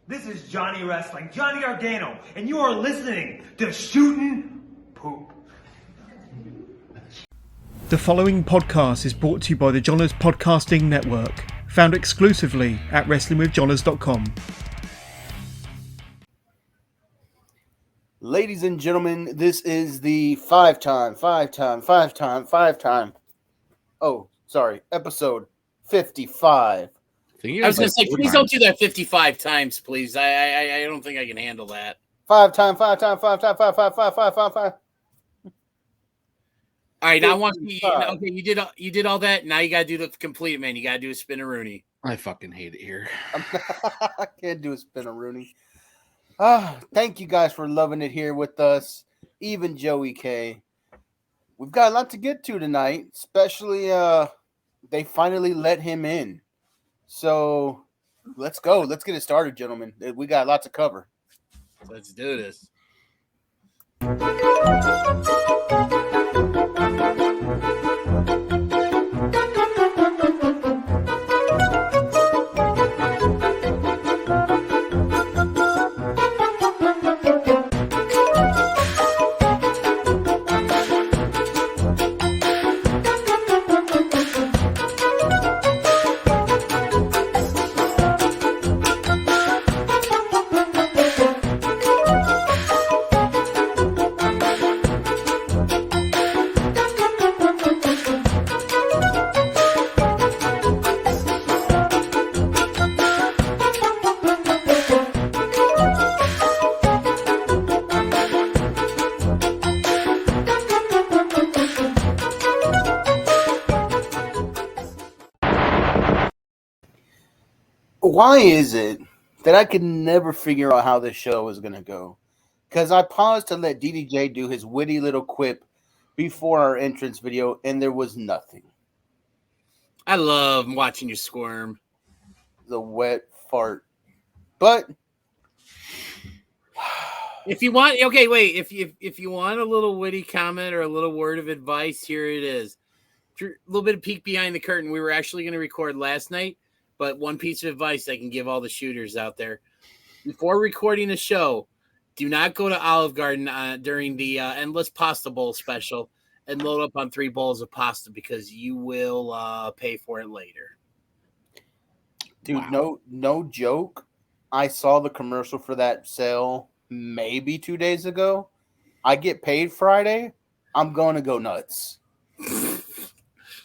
This is Johnny Wrestling, Johnny Gargano, and you are listening to Shootin' Poop. The following podcast is brought to you by the Johners Podcasting Network, found exclusively at WrestlingWithJohners.com. Ladies and gentlemen, this is the episode 55. I was going to say, please don't do that 55 times, please. I don't think I can handle that. Five. All right, now I want you. Okay, you did all that. Now you got to do the complete, man. You got to do a spin-a-rooney. I fucking hate it here. I can't do a spin-a-rooney. Thank you guys for loving it here with us. Even Joey K. We've got a lot to get to tonight, especially they finally let him in. So let's go. Let's get it started, gentlemen. We got a lot to cover. Let's do this. Why is it that I could never figure out how this show is going to go? Because I paused to let DDJ do his witty little quip before our entrance video, and there was nothing. I love watching you squirm. The wet fart. But if you want, okay, wait. If you want a little witty comment or a little word of advice, here it is. A little bit of peek behind the curtain. We were actually going to record last night. But one piece of advice I can give all the shooters out there. Before recording a show, do not go to Olive Garden during the Endless Pasta Bowl special and load up on 3 bowls of pasta because you will pay for it later. Dude, Wow. no joke. I saw the commercial for that sale maybe 2 days ago. I get paid Friday. I'm going to go nuts.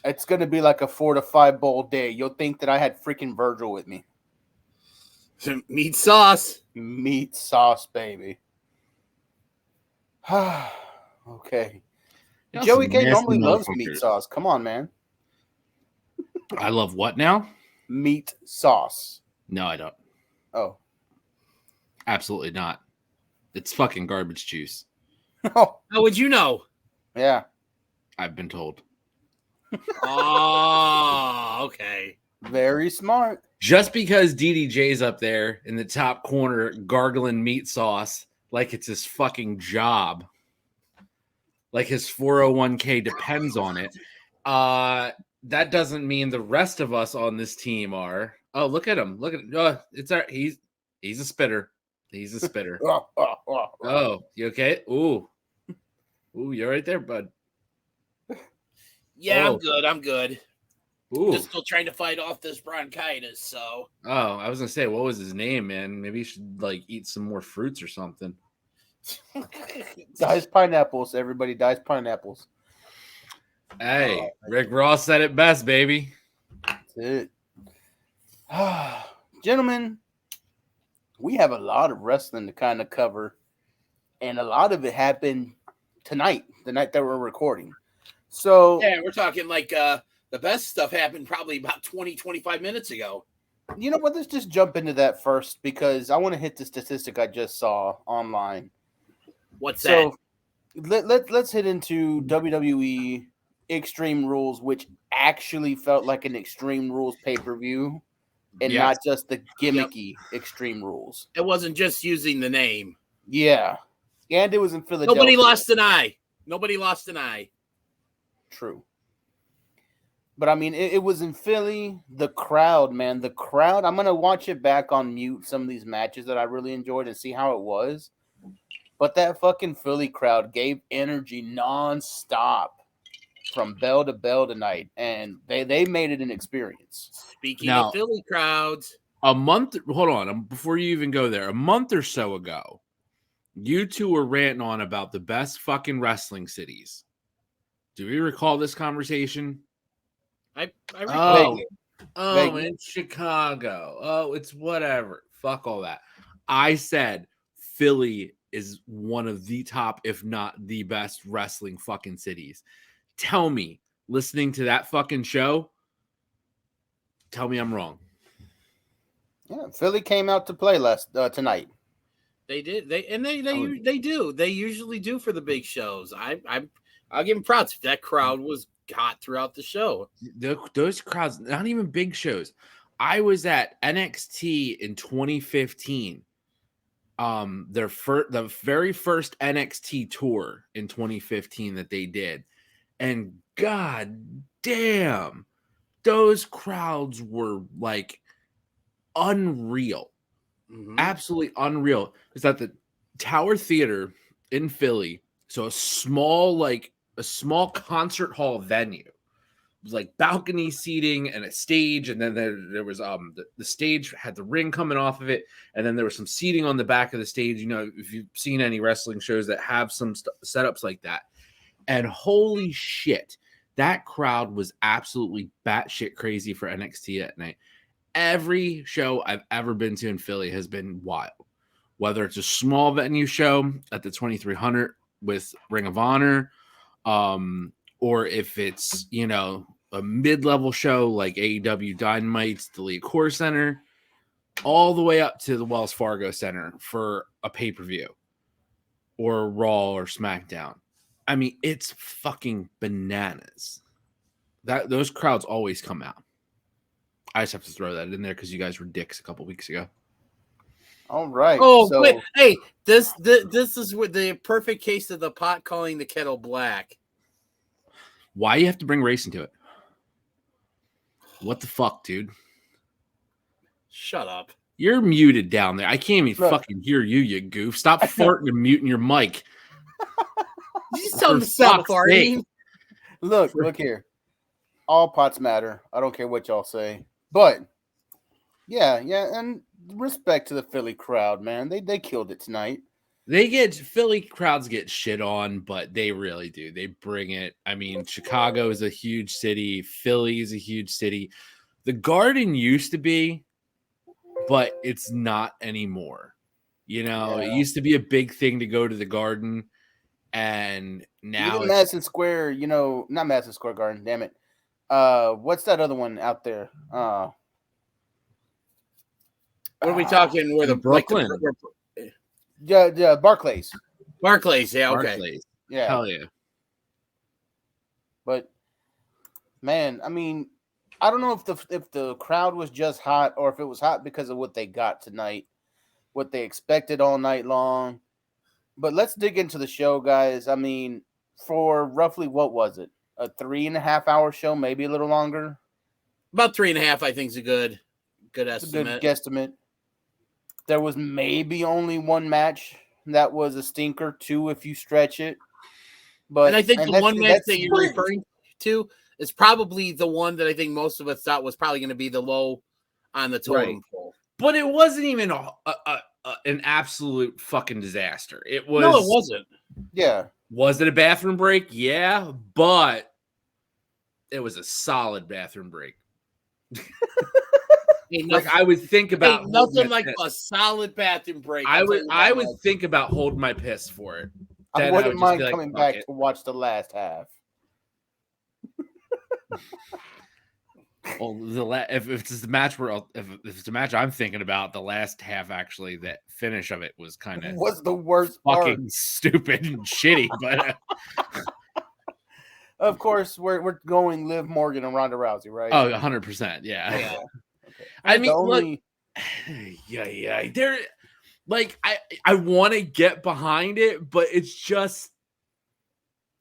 It's going to be like a 4 to 5 bowl day. You'll think that I had freaking Virgil with me. Meat sauce. Meat sauce, baby. Okay. Y'all Joey some K nasty normally loves motherfuckers. meat sauce. Come on, man. I love what now? Meat sauce. No, I don't. Oh. Absolutely not. It's fucking garbage juice. Oh, How would you know? yeah. I've been told. Oh, okay. Very smart. Just because DDJ's up there in the top corner gargling meat sauce like it's his fucking job, like his 401k depends on it, that doesn't mean the rest of us on this team are. Oh, look at him. Look at he's a spitter. He's a spitter. Oh, you okay? Ooh, you're right there, bud. Yeah, Oh. I'm good. Ooh. Just still trying to fight off this bronchitis, so. Oh, I was gonna say, what was his name, man? Maybe you should like eat some more fruits or something. Dice pineapples. Everybody dies pineapples. Hey, Rick Ross said it best, baby. That's it. Gentlemen, we have a lot of wrestling to kind of cover, and a lot of it happened tonight, the night that we're recording. So, Yeah, we're talking like the best stuff happened probably about 25 minutes ago. you know what? Let's just jump into that first because I want to hit the statistic I just saw online. What's that? Let's hit into WWE Extreme Rules, which actually felt like an Extreme Rules pay-per-view and Yes. not just the gimmicky Extreme Rules. It wasn't just using the name. Yeah. And it was in Philadelphia. Nobody lost an eye. True. But I mean, it was in Philly. The crowd, man, the crowd. I'm gonna watch it back on mute. Some of these matches that I really enjoyed and see how it was. But that fucking Philly crowd gave energy nonstop from bell to bell tonight, and they made it an experience. Speaking Now- of Philly crowds, Hold on, before you even go there, a month or so ago, you two were ranting on about the best fucking wrestling cities. Do we recall this conversation? I recall. Vaguely. It's Chicago. Oh, it's whatever. Fuck all that. I said Philly is one of the top, if not the best wrestling fucking cities. Tell me, listening to that fucking show, tell me I'm wrong. Yeah, Philly came out to play tonight. They did. They do. They usually do for the big shows. I'll give them props. That crowd was hot throughout the show. Those crowds, not even big shows. I was at NXT in 2015. The very first NXT tour in 2015 that they did, and god damn, those crowds were like unreal. Mhm. Absolutely unreal. It's at the Tower Theater in Philly. So a small concert hall venue. It was like balcony seating and a stage, and then there was the stage had the ring coming off of it, and then there was some seating on the back of the stage. You know, if you've seen any wrestling shows that have some setups like that. And holy shit, that crowd was absolutely batshit crazy for NXT that night. Every show I've ever been to in Philly has been wild. Whether it's a small venue show at the 2300 with Ring of Honor, or if it's, you know, a mid-level show like AEW Dynamite's the Lee Core Center, all the way up to the Wells Fargo Center for a pay-per-view or Raw or SmackDown. I mean, it's fucking bananas. Those crowds always come out. I just have to throw that in there because you guys were dicks a couple weeks ago. All right. Oh, so, wait. Hey, this is with the perfect case of the pot calling the kettle black. Why you have to bring race into it? What the fuck, dude? Shut up. You're muted down there. I can't even fucking hear you, you goof. Stop farting and muting your mic. You just tell them to stop farting. Look here. All pots matter. I don't care what y'all say. But yeah, and respect to the Philly crowd, man. They killed it tonight. Philly crowds get shit on, but they really do. They bring it. I mean, Chicago is a huge city. Philly is a huge city. The Garden used to be, but it's not anymore. You know, It used to be a big thing to go to the Garden, and now even Madison Square, not Madison Square Garden, damn it. What's that other one out there? What are we talking? Where the Brooklyn? Yeah, Barclays. Barclays, yeah, okay. Barclays. Yeah. Hell yeah. But man, I mean, I don't know if the crowd was just hot or if it was hot because of what they got tonight, what they expected all night long. But let's dig into the show, guys. I mean, for roughly, what was it? A 3.5 hour show, maybe a little longer. About 3.5, I think, is a good estimate. Good guesstimate. There was maybe only one match that was a stinker, two if you stretch it. But I think the one match that you're referring to is probably the one that I think most of us thought was probably going to be the low on the totem pole. But it wasn't even an absolute fucking disaster. It was. No, it wasn't. Yeah. Was it a bathroom break? Yeah, but it was a solid bathroom break. I would think about nothing like a solid bathroom break. I would think about holding my piss for it. I wouldn't mind coming back to watch the last half. Well, if it's the match if it's a match I'm thinking about, the last half actually, that finish of it was kind of was the worst, fucking stupid and shitty. But of course, we're going Liv Morgan and Ronda Rousey, right? Oh, 100%, yeah. Okay. I mean, look, yeah. They're like, I want to get behind it, but it's just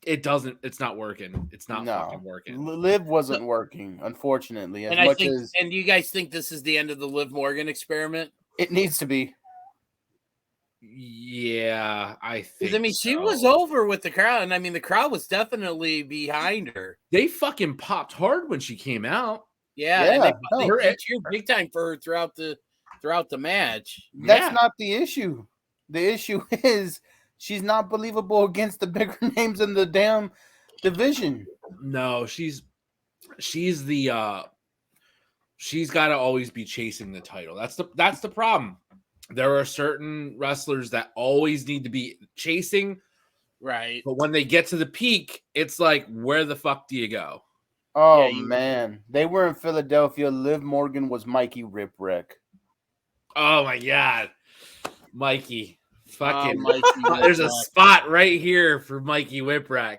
It doesn't. It's not working. It's not No, fucking working. Liv wasn't working, unfortunately. As And I much think, as and you guys think this is the end of the Liv Morgan experiment? it needs to be. Yeah, I think. Because I mean, she was over with the crowd, and I mean, the crowd was definitely behind her. They fucking popped hard when she came out. Yeah, Yeah, and they no. cheered big time for her throughout the match. That's Yeah. not the issue. The issue is she's not believable against the bigger names in the damn division. No, she's the she's got to always be chasing the title. That's the problem. There are certain wrestlers that always need to be chasing, Right? but when they get to the peak, it's like, where the fuck do you go? Oh Yeah, man, they were in Philadelphia. Liv Morgan was Mikey Ripwreck. Oh my god, Mikey, fucking! Mikey There's a Whipwreck. spot right here for Mikey Whipwreck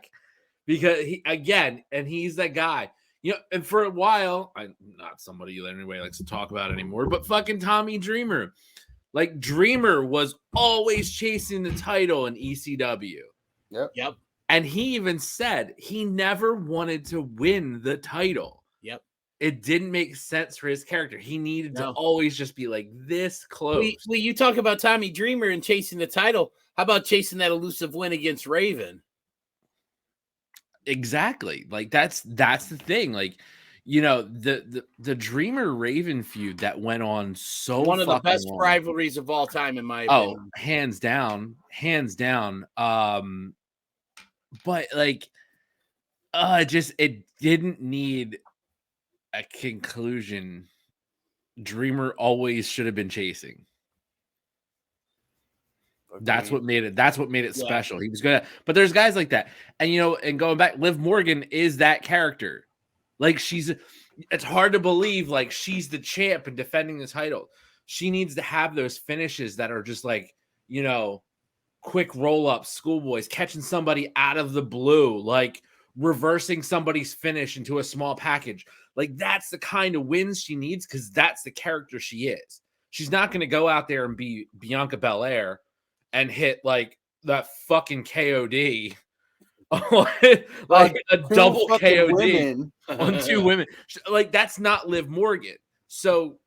because he's that guy. You know, and for a while, I'm not somebody that anybody likes to talk about anymore, but fucking Tommy Dreamer. Like, Dreamer was always chasing the title in ECW. Yep. And he even said he never wanted to win the title. Yep. It didn't make sense for his character. He needed to No. always just be like this close. Well, you talk about Tommy Dreamer and chasing the title. How about chasing that elusive win against Raven? Exactly. Like, that's the thing. Like, you know, the Dreamer Raven feud that went on so One of the fucking best long. rivalries of all time, in my opinion. Oh, hands down. But like, it didn't need a conclusion. Dreamer always should have been chasing. That's what made it. That's what made it Yeah. special. He was gonna, but there's guys like that, and you know, and going back, Liv Morgan is that character. Like, it's hard to believe like she's the champ and defending the title. She needs to have those finishes that are just like, you know, quick roll ups, schoolboys, catching somebody out of the blue, like reversing somebody's finish into a small package. Like, that's the kind of wins she needs because that's the character she is. She's not going to go out there and be Bianca Belair and hit like that fucking KOD, like a double KOD on two women. Like, that's not Liv Morgan. So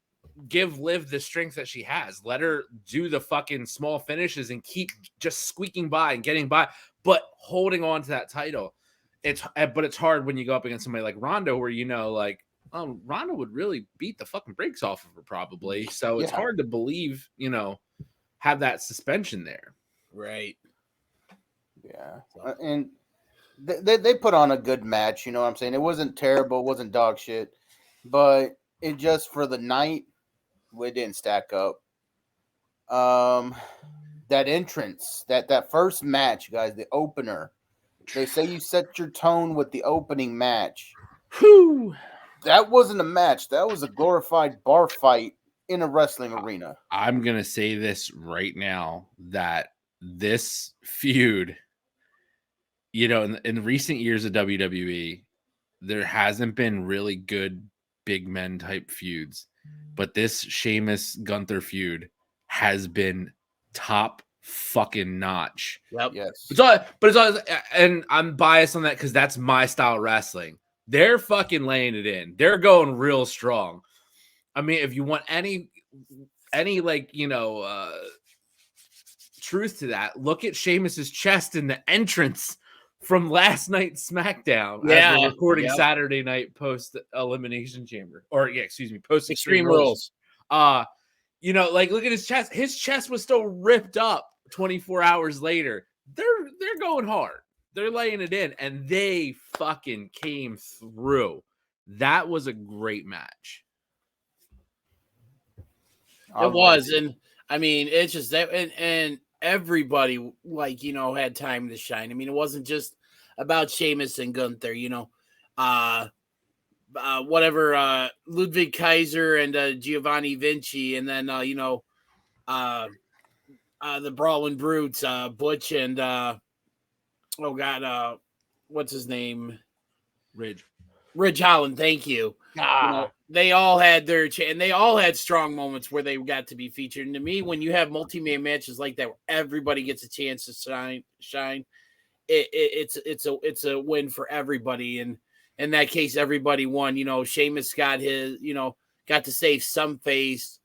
give Liv the strength that she has. Let her do the fucking small finishes and keep just squeaking by and getting by, but holding on to that title. But it's hard when you go up against somebody like Ronda, where you know, like, oh, Ronda would really beat the fucking brakes off of her probably. So it's hard to believe, you know, have that suspension there. Right. Yeah, and they put on a good match. You know what I'm saying? It wasn't terrible. It wasn't dog shit, but it just for the night, it didn't stack up. That entrance, that first match, guys, the opener. They say you set your tone with the opening match. Whew. That wasn't a match. That was a glorified bar fight in a wrestling arena. I'm going to say this right now, that this feud, you know, in recent years of WWE, there hasn't been really good big men type feuds, but this Sheamus Gunther feud has been top fucking notch. Yep. Yes. It's always, and I'm biased on that because that's my style of wrestling. They're fucking laying it in. They're going real strong. I mean, if you want any like, you know, truth to that, look at Sheamus's chest in the entrance from last night's SmackDown. Yeah, as we're recording yep. Saturday night post Elimination Chamber, or post Extreme Rules. You know, like, look at his chest. His chest was still ripped up 24 hours later. They're going hard. They're laying it in, and they fucking came through. That was a great match. It was, and I mean, it's just that, and everybody, like, you know, had time to shine. I mean, it wasn't just about Sheamus and Gunther, you know, Ludwig Kaiser and Giovanni Vinci, and then you know, the Brawling Brutes, Butch and what's his name? Ridge Holland. Thank you. You know, they all had their and they all had strong moments where they got to be featured. And to me, when you have multi-man matches like that, where everybody gets a chance to shine, it's a win for everybody. And in that case, everybody won. Sheamus got got to save some face,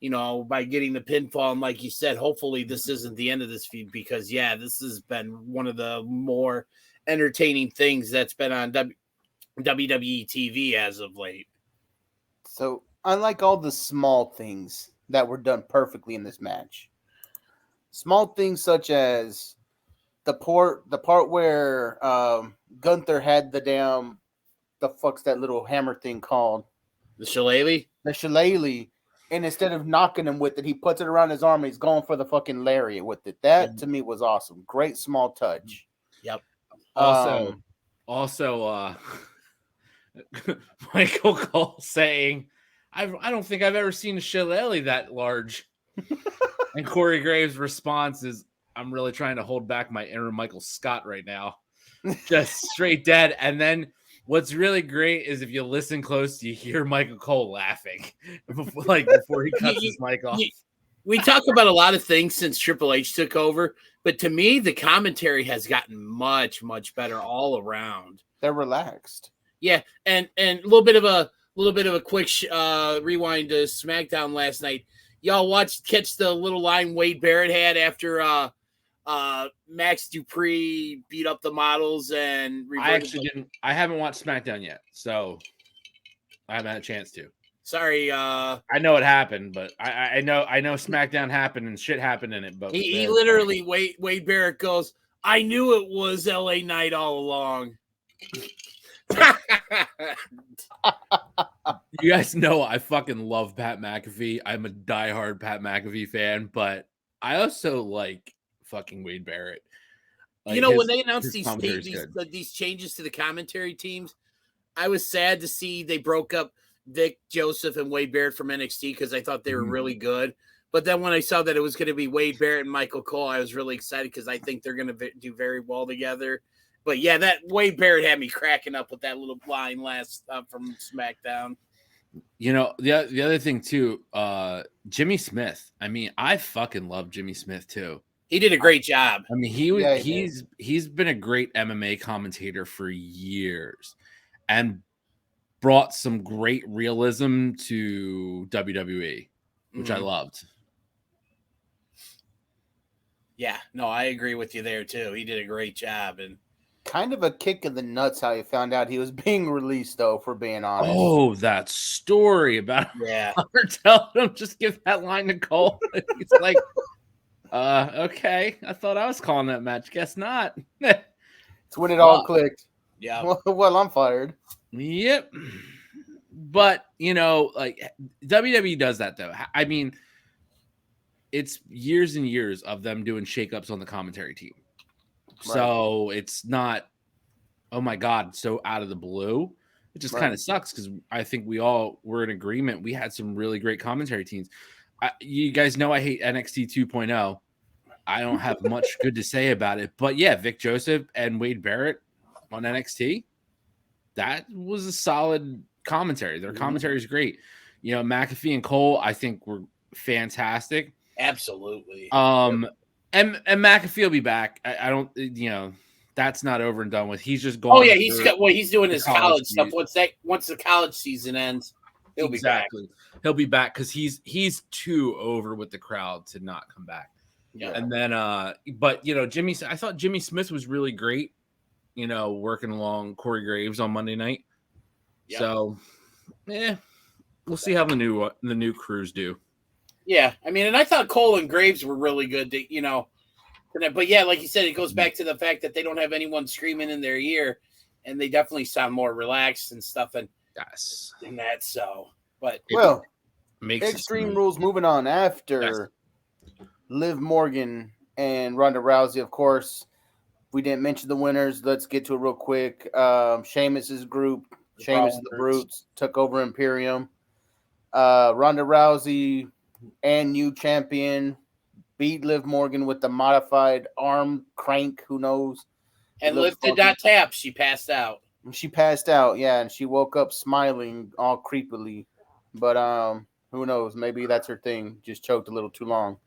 by getting the pinfall. And like you said, hopefully this isn't the end of this feud, because this has been one of the more entertaining things that's been on WWE TV as of late. So I like all the small things that were done perfectly in this match. Small things such as the part where Gunther had the fuck's that little hammer thing called? The shillelagh? The shillelagh. And instead of knocking him with it, he puts it around his arm and he's going for the fucking lariat with it. That to me was awesome. Great small touch. Yep. Also, Michael Cole saying, I don't think I've ever seen a shillelagh that large. And Corey Graves' response is, I'm really trying to hold back my inner Michael Scott right now. Just straight dead. And then what's really great is if you listen close, you hear Michael Cole laughing before he cuts his mic off. We talk about a lot of things since Triple H took over, but to me, the commentary has gotten much, much better all around. They're relaxed. Yeah, and a little bit of a quick rewind to SmackDown last night. Y'all catch the little line Wade Barrett had after Max Dupree beat up the models and I haven't watched SmackDown yet, so I haven't had a chance to. Sorry, I know what happened, but I know SmackDown happened and shit happened in it. But he literally Wade Barrett goes, "I knew it was LA Knight all along." You guys know I fucking love Pat McAfee. I'm a diehard Pat McAfee fan, but I also like fucking Wade Barrett. When they announced these changes to the commentary teams, I was sad to see they broke up Vic Joseph and Wade Barrett from NXT because I thought they were really good. But then when I saw that it was going to be Wade Barrett and Michael Cole, I was really excited because I think they're going to do very well together. But yeah, that Wade Barrett had me cracking up with that little line last from SmackDown. The other thing too, Jimmy Smith. I mean, I fucking love Jimmy Smith too. He did a great job. I mean, he's been a great MMA commentator for years, and brought some great realism to WWE, which I loved. Yeah, no, I agree with you there too. He did a great job, and kind of a kick in the nuts how he found out he was being released, though, for being honest. Oh, that story about telling him just give that line to Cole. It's like, okay, I thought I was calling that match. Guess not. It's when it all clicked. Yeah. Well, I'm fired. Yep. But, WWE does that, though. I mean, it's years and years of them doing shakeups on the commentary team. Right. So it's not, oh, my God, so out of the blue. It just kind of sucks because I think we all were in agreement. We had some really great commentary teams. You guys know I hate NXT 2.0. I don't have much good to say about it. But, yeah, Vic Joseph and Wade Barrett on NXT, that was a solid commentary. Their commentary is great. McAfee and Cole, I think, were fantastic. Absolutely. And McAfee will be back. I don't, that's not over and done with. He's just going. Oh yeah, he's doing his college stuff. Once the college season ends, he'll be back. He'll be back because he's too over with the crowd to not come back. Yeah. And then, but I thought Jimmy Smith was really great. Working along Corey Graves on Monday night. Yep. So, we'll see how the new crews do. Yeah, I mean, and I thought Cole and Graves were really good. But yeah, like you said, it goes back to the fact that they don't have anyone screaming in their ear, and they definitely sound more relaxed and stuff. And yes, and that so. But makes Extreme Rules moving on after Liv Morgan and Ronda Rousey, of course. We didn't mention the winners. Let's get to it real quick. Sheamus's group, Sheamus and the Brutes, took over Imperium. Ronda Rousey and new champion beat Liv Morgan with the modified arm crank. Who knows? And Liv did not tap. She passed out. She passed out, yeah, and she woke up smiling all creepily. But who knows? Maybe that's her thing. Just choked a little too long.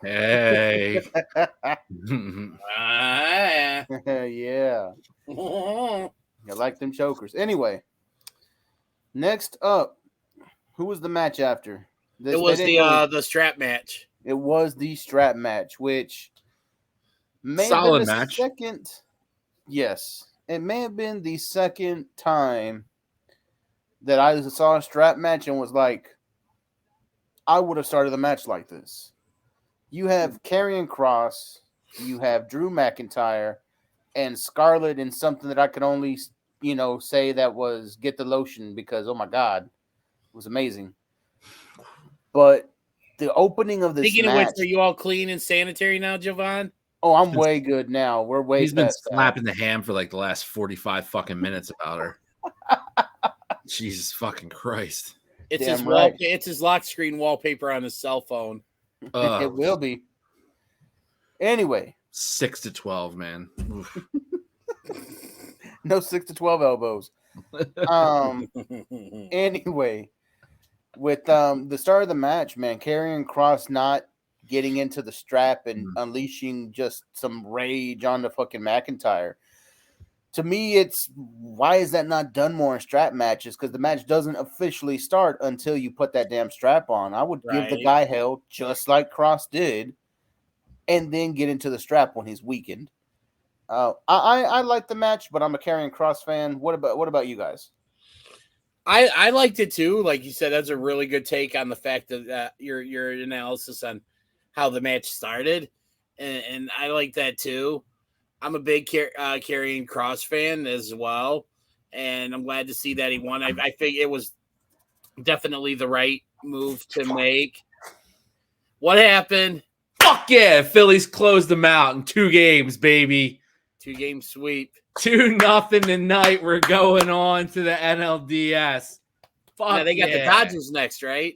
Hey. Yeah. I like them chokers. Anyway, next up, who was the match after? It was the strap match. It was the strap match, which may Solid have been the match. second. Yes, it may have been the second time that I saw a strap match and was like, I would have started the match like this. You have Karrion Kross, you have Drew McIntyre, and Scarlett in something that I could only, say that was get the lotion because, oh my God, it was amazing. But the opening of this Speaking match. of which, are you all clean and sanitary now, Jovan? Oh, I'm way good now. We're way He's been past slapping the ham for like the last 45 fucking minutes about her. Jesus fucking Christ. It's Damn his right. it's his lock screen wallpaper on his cell phone. It will be. Anyway. 6 to 12, man. No 6 to 12 elbows. Anyway, with the start of the match, man, Karrion Kross not getting into the strap and unleashing just some rage on the fucking McIntyre. To me, it's why is that not done more in strap matches? Because the match doesn't officially start until you put that damn strap on. I would give the guy hell just like Kross did, and then get into the strap when he's weakened. I like the match, but I'm a Karrion Kross fan. What about you guys? I liked it too. Like you said, that's a really good take on the fact that your analysis on how the match started, and I like that too. I'm a big Karrion Kross fan as well, and I'm glad to see that he won. I think it was definitely the right move to make. What happened? Fuck yeah, Phillies closed them out in 2 games, baby. 2-game sweep. 2-0 tonight. We're going on to the NLDS. Fuck now they got yeah. the Dodgers next, right?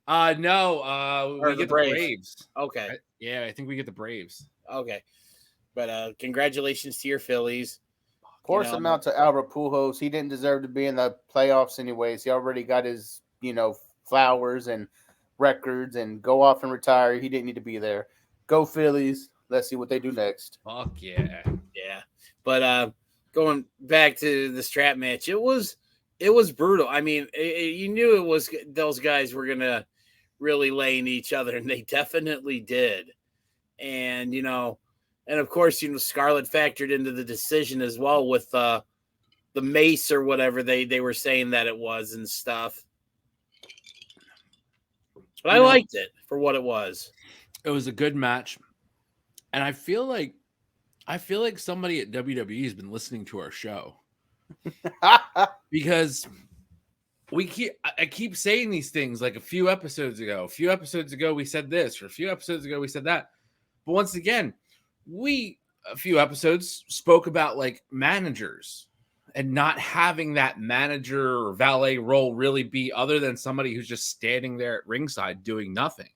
No. We get the Braves. Okay. I think we get the Braves. Okay. But congratulations to your Phillies. Pour some out to Albert Pujols. He didn't deserve to be in the playoffs anyways. He already got his, flowers and records and go off and retire. He didn't need to be there. Go Phillies. Let's see what they do next. Fuck yeah. Yeah. But going back to the strap match, it was brutal. I mean, you knew it was those guys were going to really lay into each other, and they definitely did. And, and of course, Scarlett factored into the decision as well with the mace or whatever they were saying that it was and stuff. But I liked it for what it was. It was a good match. And I feel like somebody at WWE has been listening to our show. Because I keep saying these things like a few episodes ago we said this, or a few episodes ago we said that. But once again, a few episodes spoke about like managers and not having that manager or valet role really be other than somebody who's just standing there at ringside doing nothing.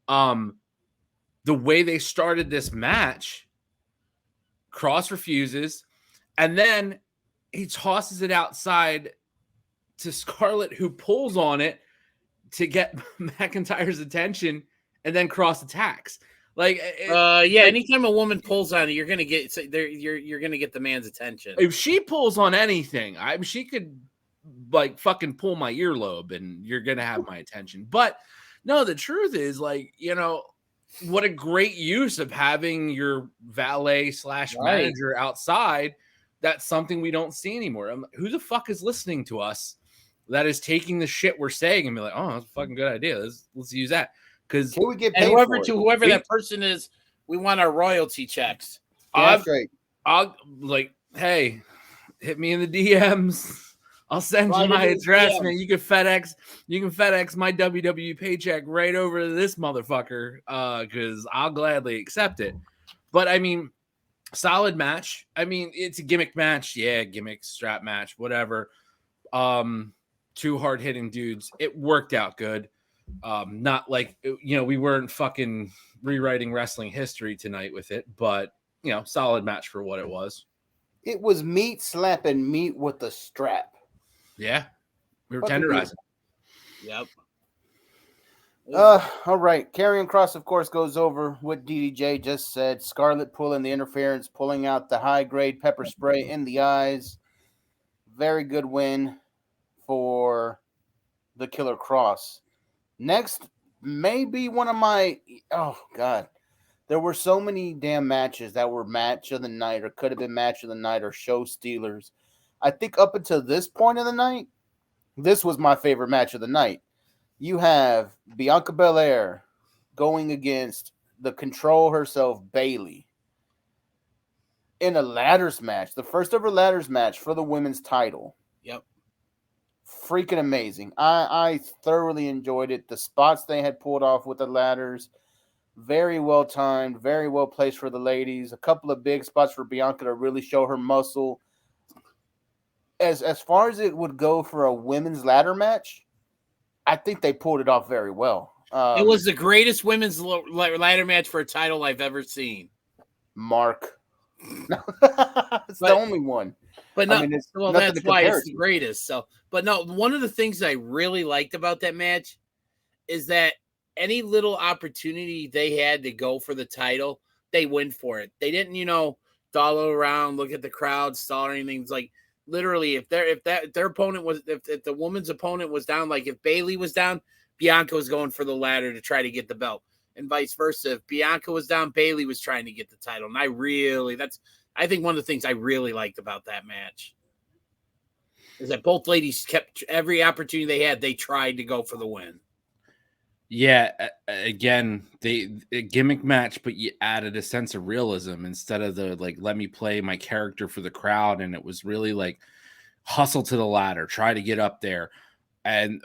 The way they started this match, Kross refuses, and then he tosses it outside to Scarlett, who pulls on it to get McIntyre's attention, and then Kross attacks. Anytime a woman pulls on it, you're gonna get the man's attention. If she pulls on anything, she could like fucking pull my earlobe, and you're gonna have my attention. But no, the truth is, what a great use of having your valet / manager outside. That's something we don't see anymore. Who the fuck is listening to us that is taking the shit we're saying and be like, oh, that's a fucking good idea. Let's use that. Because we get paid whoever that person is, we want our royalty checks. That's right. I'll hey, hit me in the DMs. I'll send you my address, man. You can FedEx my WWE paycheck right over to this motherfucker, because I'll gladly accept it. But I mean, solid match. I mean, it's a gimmick match. Yeah, gimmick strap match, whatever. 2 hard-hitting dudes. It worked out good. Not like, we weren't fucking rewriting wrestling history tonight with it, but, solid match for what it was. It was meat slapping meat with the strap. Yeah. We were tenderizing. Yep. All right. Karrion Kross, of course, goes over what DDJ just said. Scarlett pulling the interference, pulling out the high-grade pepper spray in the eyes. Very good win for the Killer Kross. Next, maybe one of my... Oh, God. There were so many damn matches that were match of the night or could have been match of the night or show stealers. I think up until this point of the night, this was my favorite match of the night. You have Bianca Belair going against the Control herself, Bayley, in a ladders match, the first ever ladders match for the women's title. Yep. Freaking amazing. I thoroughly enjoyed it. The spots they had pulled off with the ladders, very well timed, very well placed for the ladies. A couple of big spots for Bianca to really show her muscle. As far as it would go for a women's ladder match, I think they pulled it off very well. It was the greatest women's ladder match for a title I've ever seen. Mark. It's the only one. But no, I mean, that's why it's the greatest. So, but no, one of the things I really liked about that match is that any little opportunity they had to go for the title, they went for it. They didn't, dollar around, look at the crowd, stall or anything. It's like literally, if their opponent was, if the woman's opponent was down, like if Bayley was down, Bianca was going for the ladder to try to get the belt, and vice versa. If Bianca was down, Bayley was trying to get the title. And I think one of the things I really liked about that match is that both ladies kept every opportunity they had. They tried to go for the win. Yeah, again, a gimmick match, but you added a sense of realism instead of the let me play my character for the crowd, and it was really like hustle to the ladder, try to get up there. And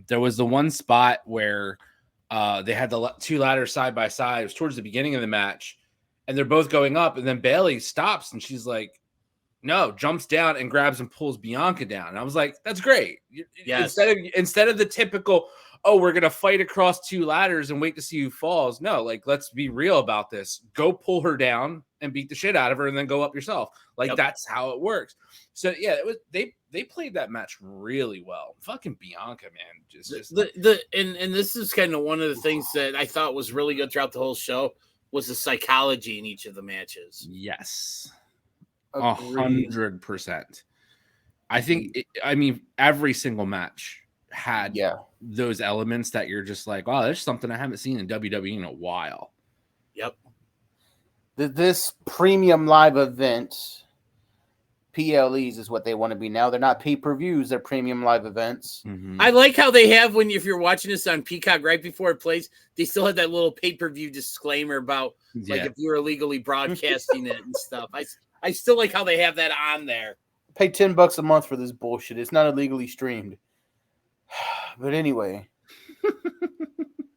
there was the one spot where they had the two ladders side by side. It was towards the beginning of the match, and they're both going up, and then Bayley stops, and she's like, no, jumps down and grabs and pulls Bianca down. And I was like, that's great. Yes. Instead of the typical, oh, we're going to fight across two ladders and wait to see who falls. No, let's be real about this. Go pull her down and beat the shit out of her and then go up yourself. That's how it works. So, yeah, they played that match really well. Fucking Bianca, man. And this is kind of one of the things that I thought was really good throughout the whole show was the psychology in each of the matches. Yes. Agreed. 100%. I think, every single match had those elements that you're just like, oh, there's something I haven't seen in WWE in a while. Yep. This premium live event, PLEs is what they want to be now. They're not pay-per-views, they're premium live events. Mm-hmm. I like how they have if you're watching this on Peacock right before it plays, they still have that little pay-per-view disclaimer about if you're illegally broadcasting it and stuff. I still like how they have that on there. Pay $10 a month for this bullshit. It's not illegally streamed. But anyway,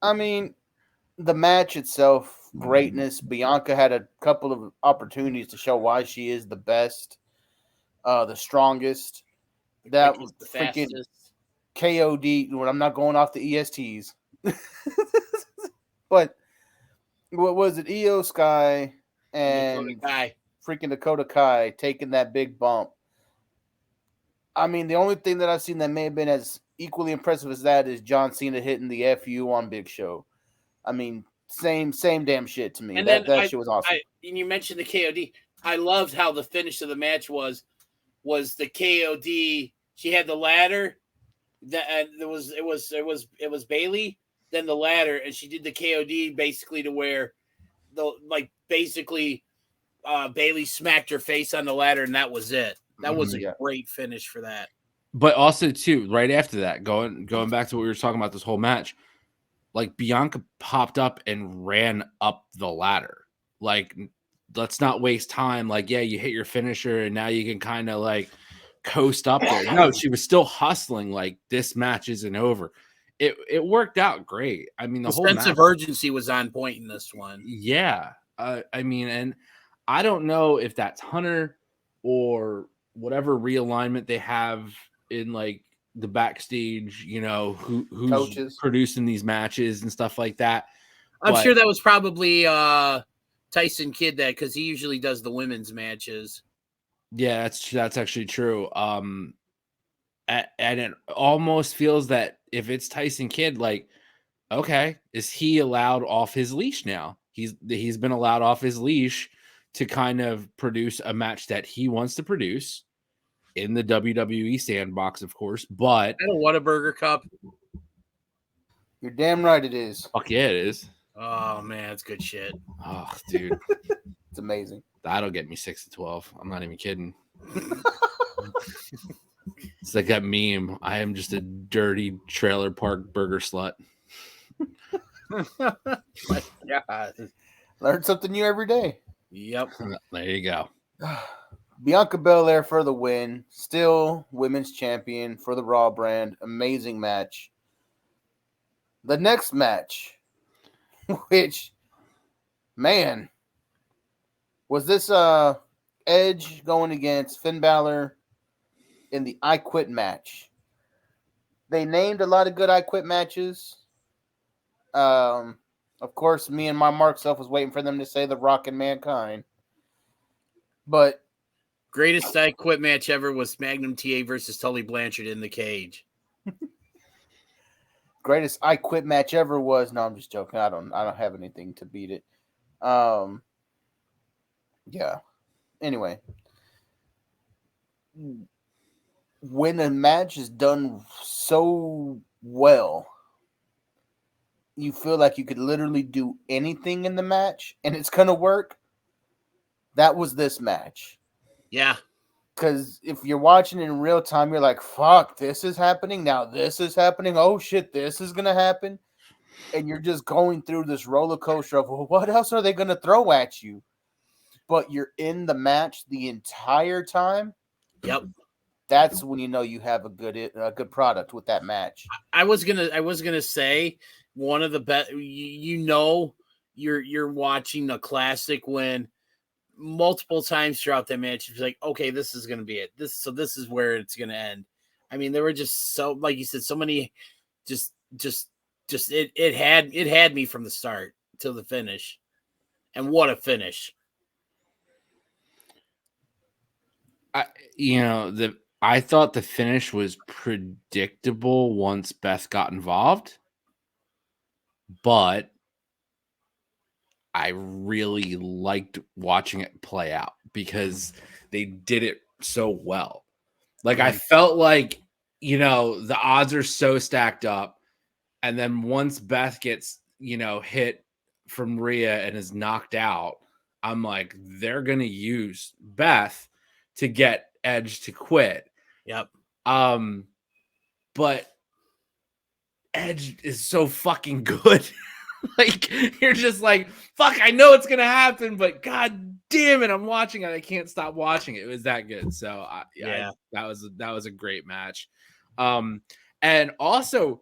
the match itself, greatness. Bianca had a couple of opportunities to show why she is the best, the strongest. That was the freaking fastest. KOD. When I'm not going off the ESTs, but what was it? Io Sky and freaking Dakota Kai taking that big bump. The only thing that I've seen that may have been as equally impressive as that is John Cena hitting the FU on Big Show. Same damn shit to me. And that shit was awesome. And you mentioned the KOD. I loved how the finish of the match was the KOD. She had the ladder. It was Bayley, then the ladder, and she did the KOD basically to where Bayley smacked her face on the ladder, and that was it. That was a great finish for that. But also, too, right after that, going back to what we were talking about this whole match, Bianca popped up and ran up the ladder. Let's not waste time. You hit your finisher, and now you can kind of coast up there. No, she was still hustling. This match isn't over. It worked out great. The whole sense of urgency was on point in this one. Yeah. And I don't know if that's Hunter or whatever realignment they have in the backstage, who's coaches producing these matches and stuff like that. I'm sure that was probably Tyson Kidd because he usually does the women's matches. Yeah, that's actually true. And it almost feels that if it's Tyson Kidd, Okay, is he allowed off his leash now? He's been allowed off his leash to kind of produce a match that he wants to produce in the WWE sandbox, of course. But I don't want a Burger Cup. You're damn right it is. fuck yeah, it is. Oh man, it's good shit. Oh, dude, It's amazing. that'll get me 6 to 12. I'm not even kidding. It's like that meme. I am just a dirty trailer park burger slut. Yeah. Learn something new every day. Yep. There you go. Bianca Belair for the win. Still women's champion for the Raw brand. Amazing match. The next match, which, man, was this Edge going against Finn Balor in the I Quit match. They named a lot of good I Quit matches. Of course, me and my Mark self was waiting for them to say The Rock and Mankind. But Greatest I Quit match ever was Magnum TA versus Tully Blanchard in the cage. greatest I Quit match ever was, no, I'm just joking. I don't have anything to beat it. Yeah. Anyway, when a match is done so well, you feel like you could literally do anything in the match and it's gonna work. That was this match. Yeah. Because if you're watching it in real time, you're like, fuck, this is happening. Now this is happening. Oh, shit, this is going to happen. And you're just going through this roller coaster of, well, what else are they going to throw at you? But you're in the match the entire time. Yep. That's when you know you have a good product with that match. I was gonna say one of the best. You're watching a classic when multiple times throughout that match, it's like, okay, this is going to be it. This is where it's going to end. I mean, there were just so, like you said, so many, it had me from the start till the finish, and what a finish! I thought the finish was predictable once Beth got involved, but I really liked watching it play out because they did it so well. Like, I felt like, the odds are so stacked up. And then once Beth gets, hit from Rhea and is knocked out, I'm like, they're going to use Beth to get Edge to quit. Yep. But Edge is so fucking good. Like, you're just like, fuck, I know it's gonna happen, but god damn it, I'm watching it. I can't stop watching it. It was that good. So that was a great match. And also,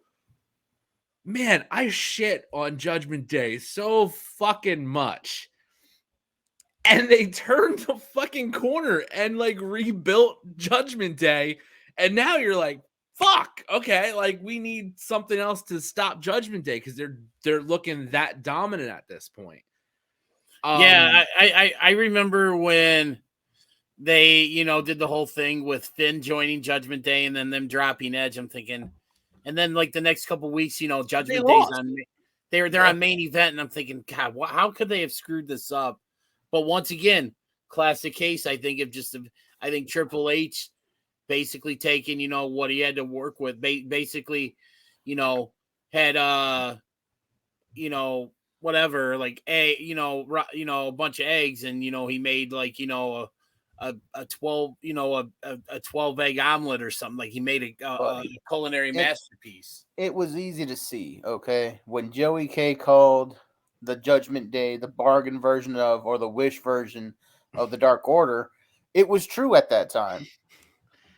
man, I shit on Judgment Day so fucking much. And they turned the fucking corner and like rebuilt Judgment Day. And now you're like, fuck, okay, like we need something else to stop Judgment Day because they're looking that dominant at this point. I remember when they did the whole thing with Finn joining Judgment Day and then them dropping Edge. I'm thinking, and then like the next couple weeks, Judgment Day's on. They're on main event, and I'm thinking, God, how could they have screwed this up? But once again, classic case. I think Triple H basically taking, what he had to work with, basically, had, whatever, like, a bunch of eggs. And, he made like, a 12 egg omelet or something. Like he made a culinary masterpiece. It was easy to see. Okay. When Joey K called the Judgment Day, the bargain version of, or the wish version of the Dark Order, it was true at that time.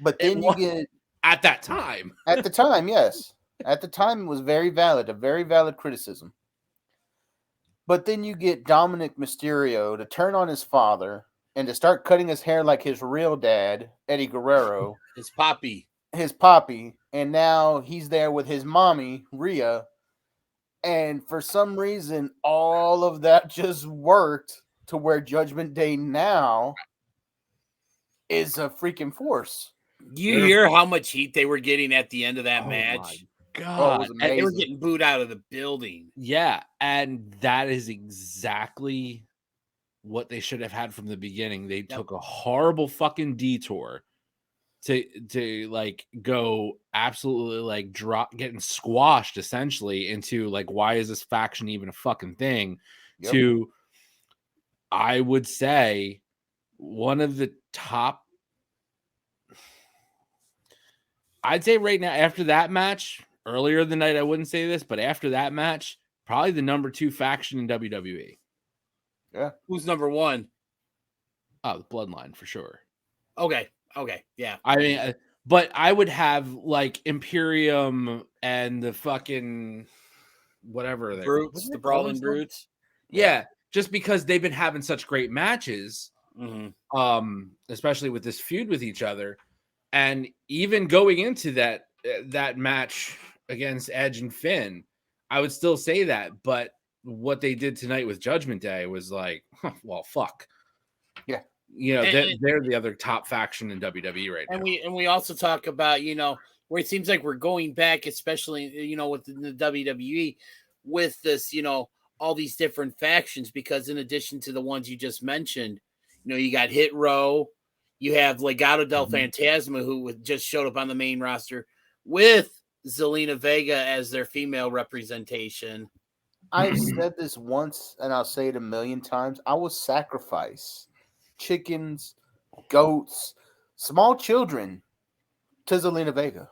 But then you get at that time. At the time, yes. At the time, it was very valid, a very valid criticism. But then you get Dominic Mysterio to turn on his father and to start cutting his hair like his real dad, Eddie Guerrero. His poppy. And now he's there with his mommy, Rhea. And for some reason, all of that just worked to where Judgment Day now is a freaking force. You hear how much heat they were getting at the end of that match? Oh, it was amazing. They were getting booed out of the building. Yeah, and that is exactly what they should have had from the beginning. They took a horrible fucking detour to like go absolutely like getting squashed essentially into like, why is this faction even a fucking thing? Yep. To, I would say, one of the top, I'd say right now, after that match, earlier in the night, I wouldn't say this, but after that match, probably the number 2 faction in WWE. Yeah. Who's number 1? Oh, the Bloodline for sure. Okay. Yeah. I mean, but I would have like Imperium and the fucking whatever Brutes, the Brawling Brutes. Yeah, just because they've been having such great matches, especially with this feud with each other, and even going into that match against Edge and Finn, I would still say that. But what they did tonight with Judgment Day was like, well, fuck. Yeah. You know, they're the other top faction in WWE right now. And we also talk about, where it seems like we're going back, especially, within the WWE, with this, all these different factions, because in addition to the ones you just mentioned, you got Hit Row, you have Legado del Fantasma, who just showed up on the main roster with Zelina Vega as their female representation. I've said this once, and I'll say it a million times. I will sacrifice chickens, goats, small children to Zelina Vega.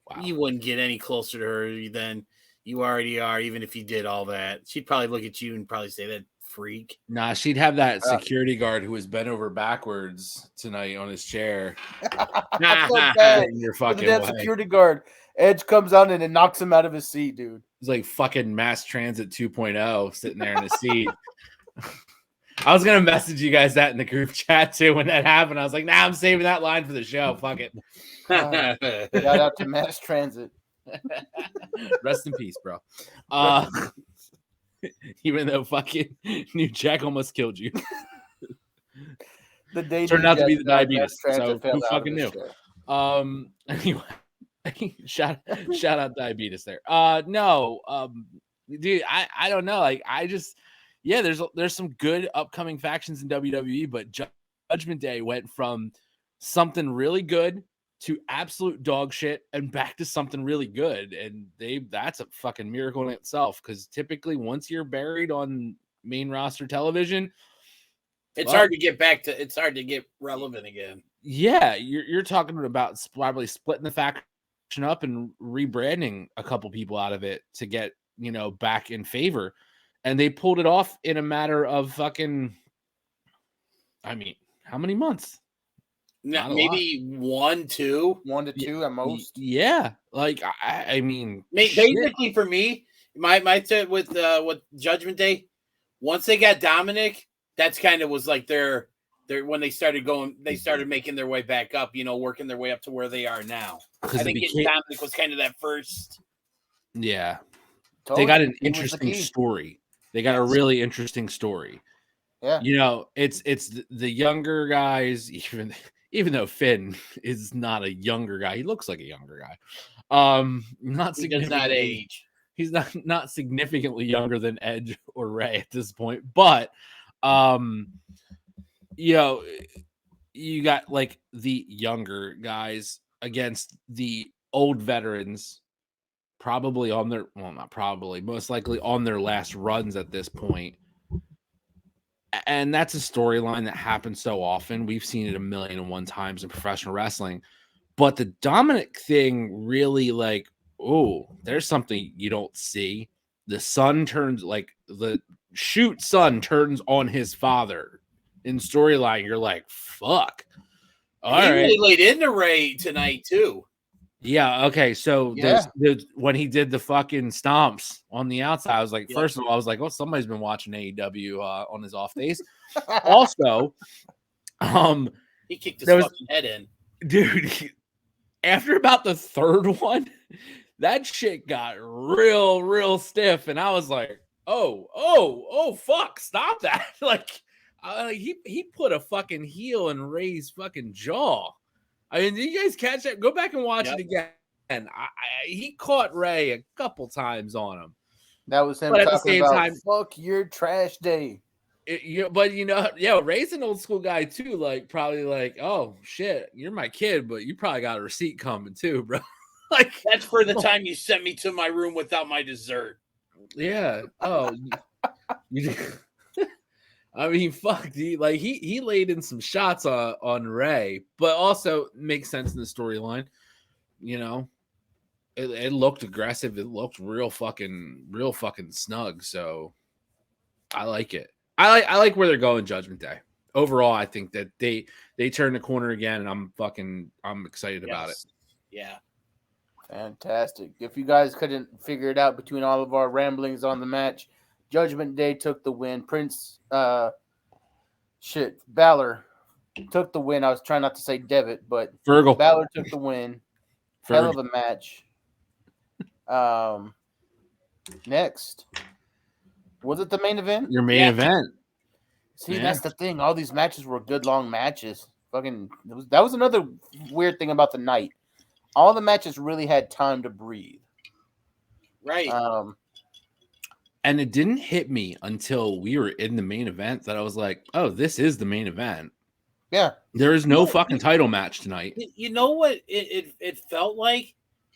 Wow. You wouldn't get any closer to her than you already are, even if you did all that. She'd probably look at you and probably say, that freak. Nah, she'd have that security guard who was bent over backwards tonight on his chair. That's so bad. In your With fucking that way. security guard, Edge comes on and it knocks him out of his seat, dude. It's like fucking Mass Transit 2.0 sitting there in his seat. I was gonna message you guys that in the group chat too when that happened. I was like, nah, I'm saving that line for the show. Fuck it. Shout out to Mass Transit. Rest in peace, bro. Even though fucking New Jack almost killed you. The day turned out to be the Mass diabetes. Transit So who fell out fucking of knew? his show. Anyway, shout out diabetes there. Dude, I don't know. Like, I just, yeah, there's some good upcoming factions in WWE, but Judgment Day went from something really good to absolute dog shit and back to something really good. And that's a fucking miracle in itself. Because typically once you're buried on main roster television, it's hard to get back to, it's hard to get relevant again. Yeah, you're talking about probably splitting the faction up and rebranding a couple people out of it to get, back in favor. And they pulled it off in a matter of fucking, I mean, how many months? Maybe 1, 2. 1 to 2 at most. Yeah. Like, I mean, basically for me, my tip with Judgment Day, once they got Dominic, that's kind of was like their when they started making their way back up, working their way up to where they are now. I think Dominic was kind of that first. Yeah. They got an interesting story. They got a really interesting story. Yeah. It's the younger guys, even though Finn is not a younger guy, he looks like a younger guy. He does not age. He's not significantly younger than Edge or Ray at this point, but you got like the younger guys against the old veterans, probably on their, well, not probably, most likely on their last runs at this point. And that's a storyline that happens so often. We've seen it 1,000,001 times in professional wrestling. But the Dominic thing really, like, oh, there's something you don't see. The son turns, like, the shoot son turns on his father in storyline. You're like, fuck. All right. Really laid into Ray tonight, too. Yeah, okay. So when he did the fucking stomps on the outside, I was like, first of all, I was like, oh, somebody's been watching AEW on his off days. Also, he kicked his fucking head in. Dude, after about the third one, that shit got real stiff. And I was like, oh, fuck, stop that. Like, he put a fucking heel in Ray's fucking jaw. I mean, did you guys catch that? Go back and watch it again. and he caught Ray a couple times on him. That was him But at the talking same about time, fuck your trash day. Ray's an old school guy too. Like, probably like, oh shit, you're my kid, but you probably got a receipt coming too, bro. Like, That's for the time you sent me to my room without my dessert. yeah. Oh, I mean, fuck, dude. Like, he laid in some shots on Ray, but also makes sense in the storyline. You know, it looked aggressive. It looked real fucking snug. So I like it. I like where they're going Judgment Day. Overall, I think that they turn the corner again, and I'm excited about it. Yeah. Fantastic. If you guys couldn't figure it out between all of our ramblings on the match, Judgment Day took the win. Balor took the win. I was trying not to say Devitt, but Virgil. Balor took the win. Hell of a match. Next. Was it the main event? Your main event. See, that's the thing. All these matches were good long matches. That was another weird thing about the night. All the matches really had time to breathe. Right. And it didn't hit me until we were in the main event that I was like, oh, this is the main event. Yeah. There is no fucking title match tonight. You know what it felt like?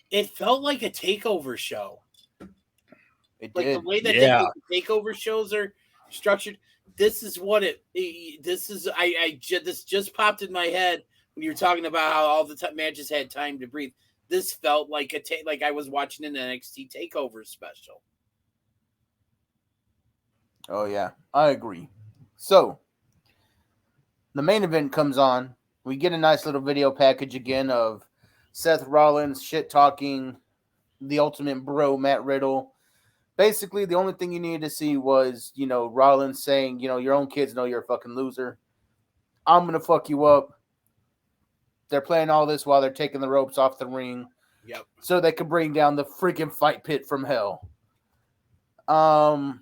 It felt like a takeover show. It like did. the way that the takeover shows are structured. This is what this just popped in my head when you were talking about how all the matches had time to breathe. This felt like like I was watching an NXT takeover special. Oh yeah, I agree. So the main event comes on. We get a nice little video package again of Seth Rollins shit talking the ultimate bro, Matt Riddle. Basically, the only thing you needed to see was, Rollins saying, your own kids know you're a fucking loser. I'm going to fuck you up. They're playing all this while they're taking the ropes off the ring. Yep. So they can bring down the freaking fight pit from hell. I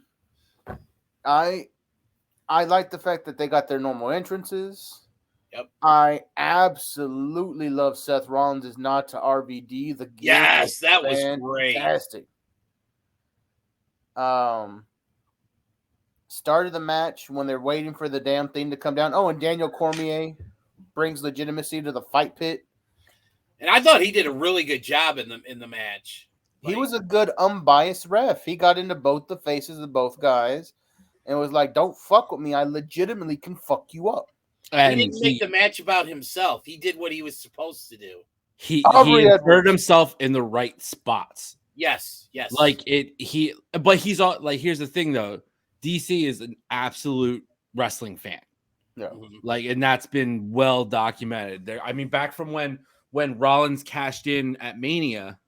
like the fact that they got their normal entrances. Yep. I absolutely love Seth Rollins' nod to RVD. Yes, that was great. Fantastic. Started the match when they're waiting for the damn thing to come down. Oh, and Daniel Cormier brings legitimacy to the fight pit. And I thought he did a really good job in the match. He was a good unbiased ref. He got into both the faces of both guys and was like, don't fuck with me. I legitimately can fuck you up. And he didn't make the match about himself. He did what he was supposed to do. He inserted himself in the right spots. Yes. But he's all like, here's the thing though. DC is an absolute wrestling fan. Yeah. And that's been well documented there. I mean, back from when Rollins cashed in at Mania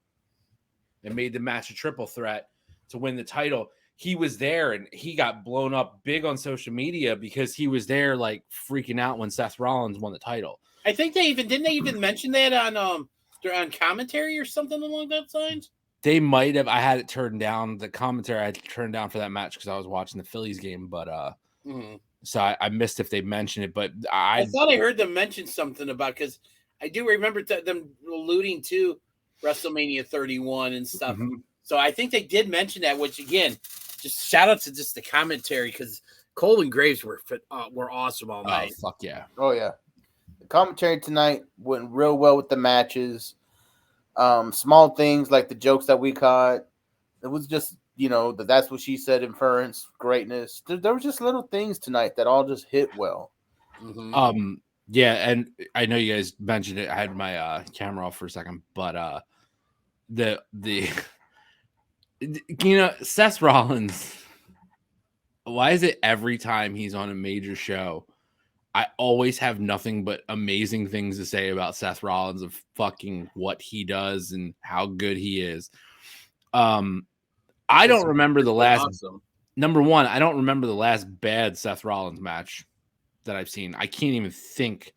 and made the match a triple threat to win the title, he was there and he got blown up big on social media because he was there like freaking out when Seth Rollins won the title. I think didn't they even mention that on commentary or something along those lines? They might have. I had it turned down. The commentary I had to turn down for that match because I was watching the Phillies game. But so I missed if they mentioned it. But I thought I heard them mention something about, because I do remember them alluding to WrestleMania 31 and stuff. Mm-hmm. So I think they did mention that. Which again, just shout out to just the commentary, because Cole and Graves were awesome all night. Oh, fuck yeah! Oh yeah, the commentary tonight went real well with the matches. Small things like the jokes that we caught. It was just, that's what she said, inference, greatness. There were just little things tonight that all just hit well. Mm-hmm. Yeah, and I know you guys mentioned it. I had my camera off for a second, but the Seth Rollins, why is it every time he's on a major show, I always have nothing but amazing things to say about Seth Rollins of fucking what he does and how good he is. I don't remember the last number one. I don't remember the last bad Seth Rollins match that I've seen. I can't even think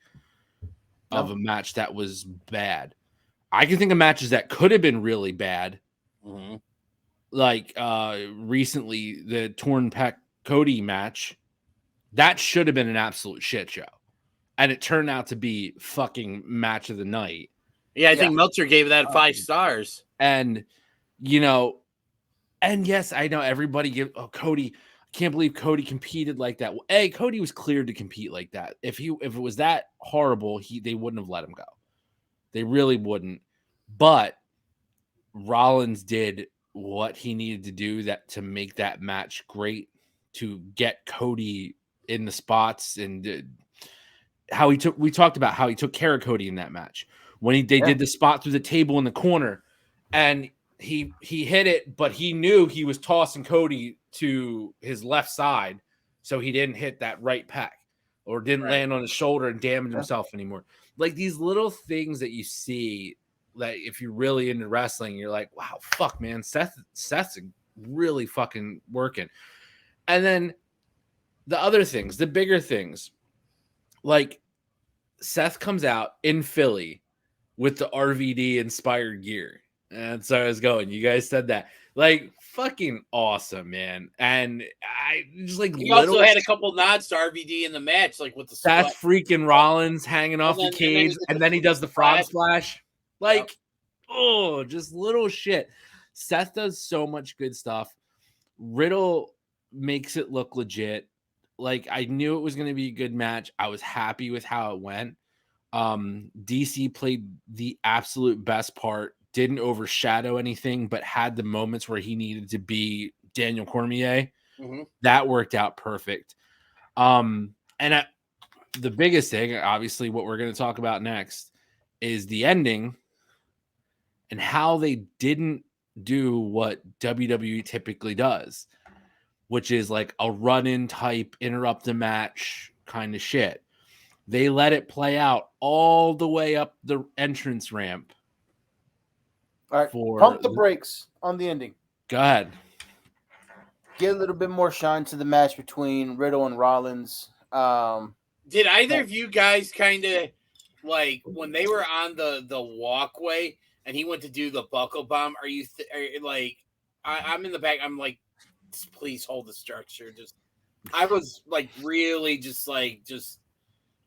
of a match that was bad. I can think of matches that could have been really bad. Mm-hmm. Like recently the Torn Pec Cody match. That should have been an absolute shit show. And it turned out to be fucking match of the night. Yeah, I think Meltzer gave that 5 stars. And, you know, and yes, I know everybody Cody. I can't believe Cody competed like that. Well, A, Cody was cleared to compete like that. If it was that horrible, they wouldn't have let him go. They really wouldn't. But Rollins did what he needed to do to make that match great, to get Cody in the spots, and we talked about how he took care of Cody in that match when they did the spot through the table in the corner, and he hit it, but he knew he was tossing Cody to his left side, so he didn't hit that right pec or didn't land on his shoulder and damage himself anymore. Like these little things that you see, that if you're really into wrestling, you're like, wow, fuck, man, Seth's really fucking working. And then the other things, the bigger things, like Seth comes out in Philly with the RVD inspired gear. And so I was going, you guys said that, like, fucking awesome, man. And I just like, he also had a couple nods to RVD in the match, like with the that's freaking Rollins hanging off the cage, and then he does the frog splash. Like, just little shit. Seth does so much good stuff. Riddle makes it look legit. Like, I knew it was going to be a good match. I was happy with how it went. DC played the absolute best part, didn't overshadow anything, but had the moments where he needed to be Daniel Cormier. Mm-hmm. That worked out perfect. And the biggest thing, obviously, what we're going to talk about next is the ending and how they didn't do what WWE typically does, which is like a run-in type, interrupt the match kind of shit. They let it play out all the way up the entrance ramp. All right, pump the brakes on the ending. Go ahead. Get a little bit more shine to the match between Riddle and Rollins. Did either of you guys kind of, like, when they were on the walkway and he went to do the buckle bomb, are you like, I'm in the back, I'm like, please hold the structure. I was like, really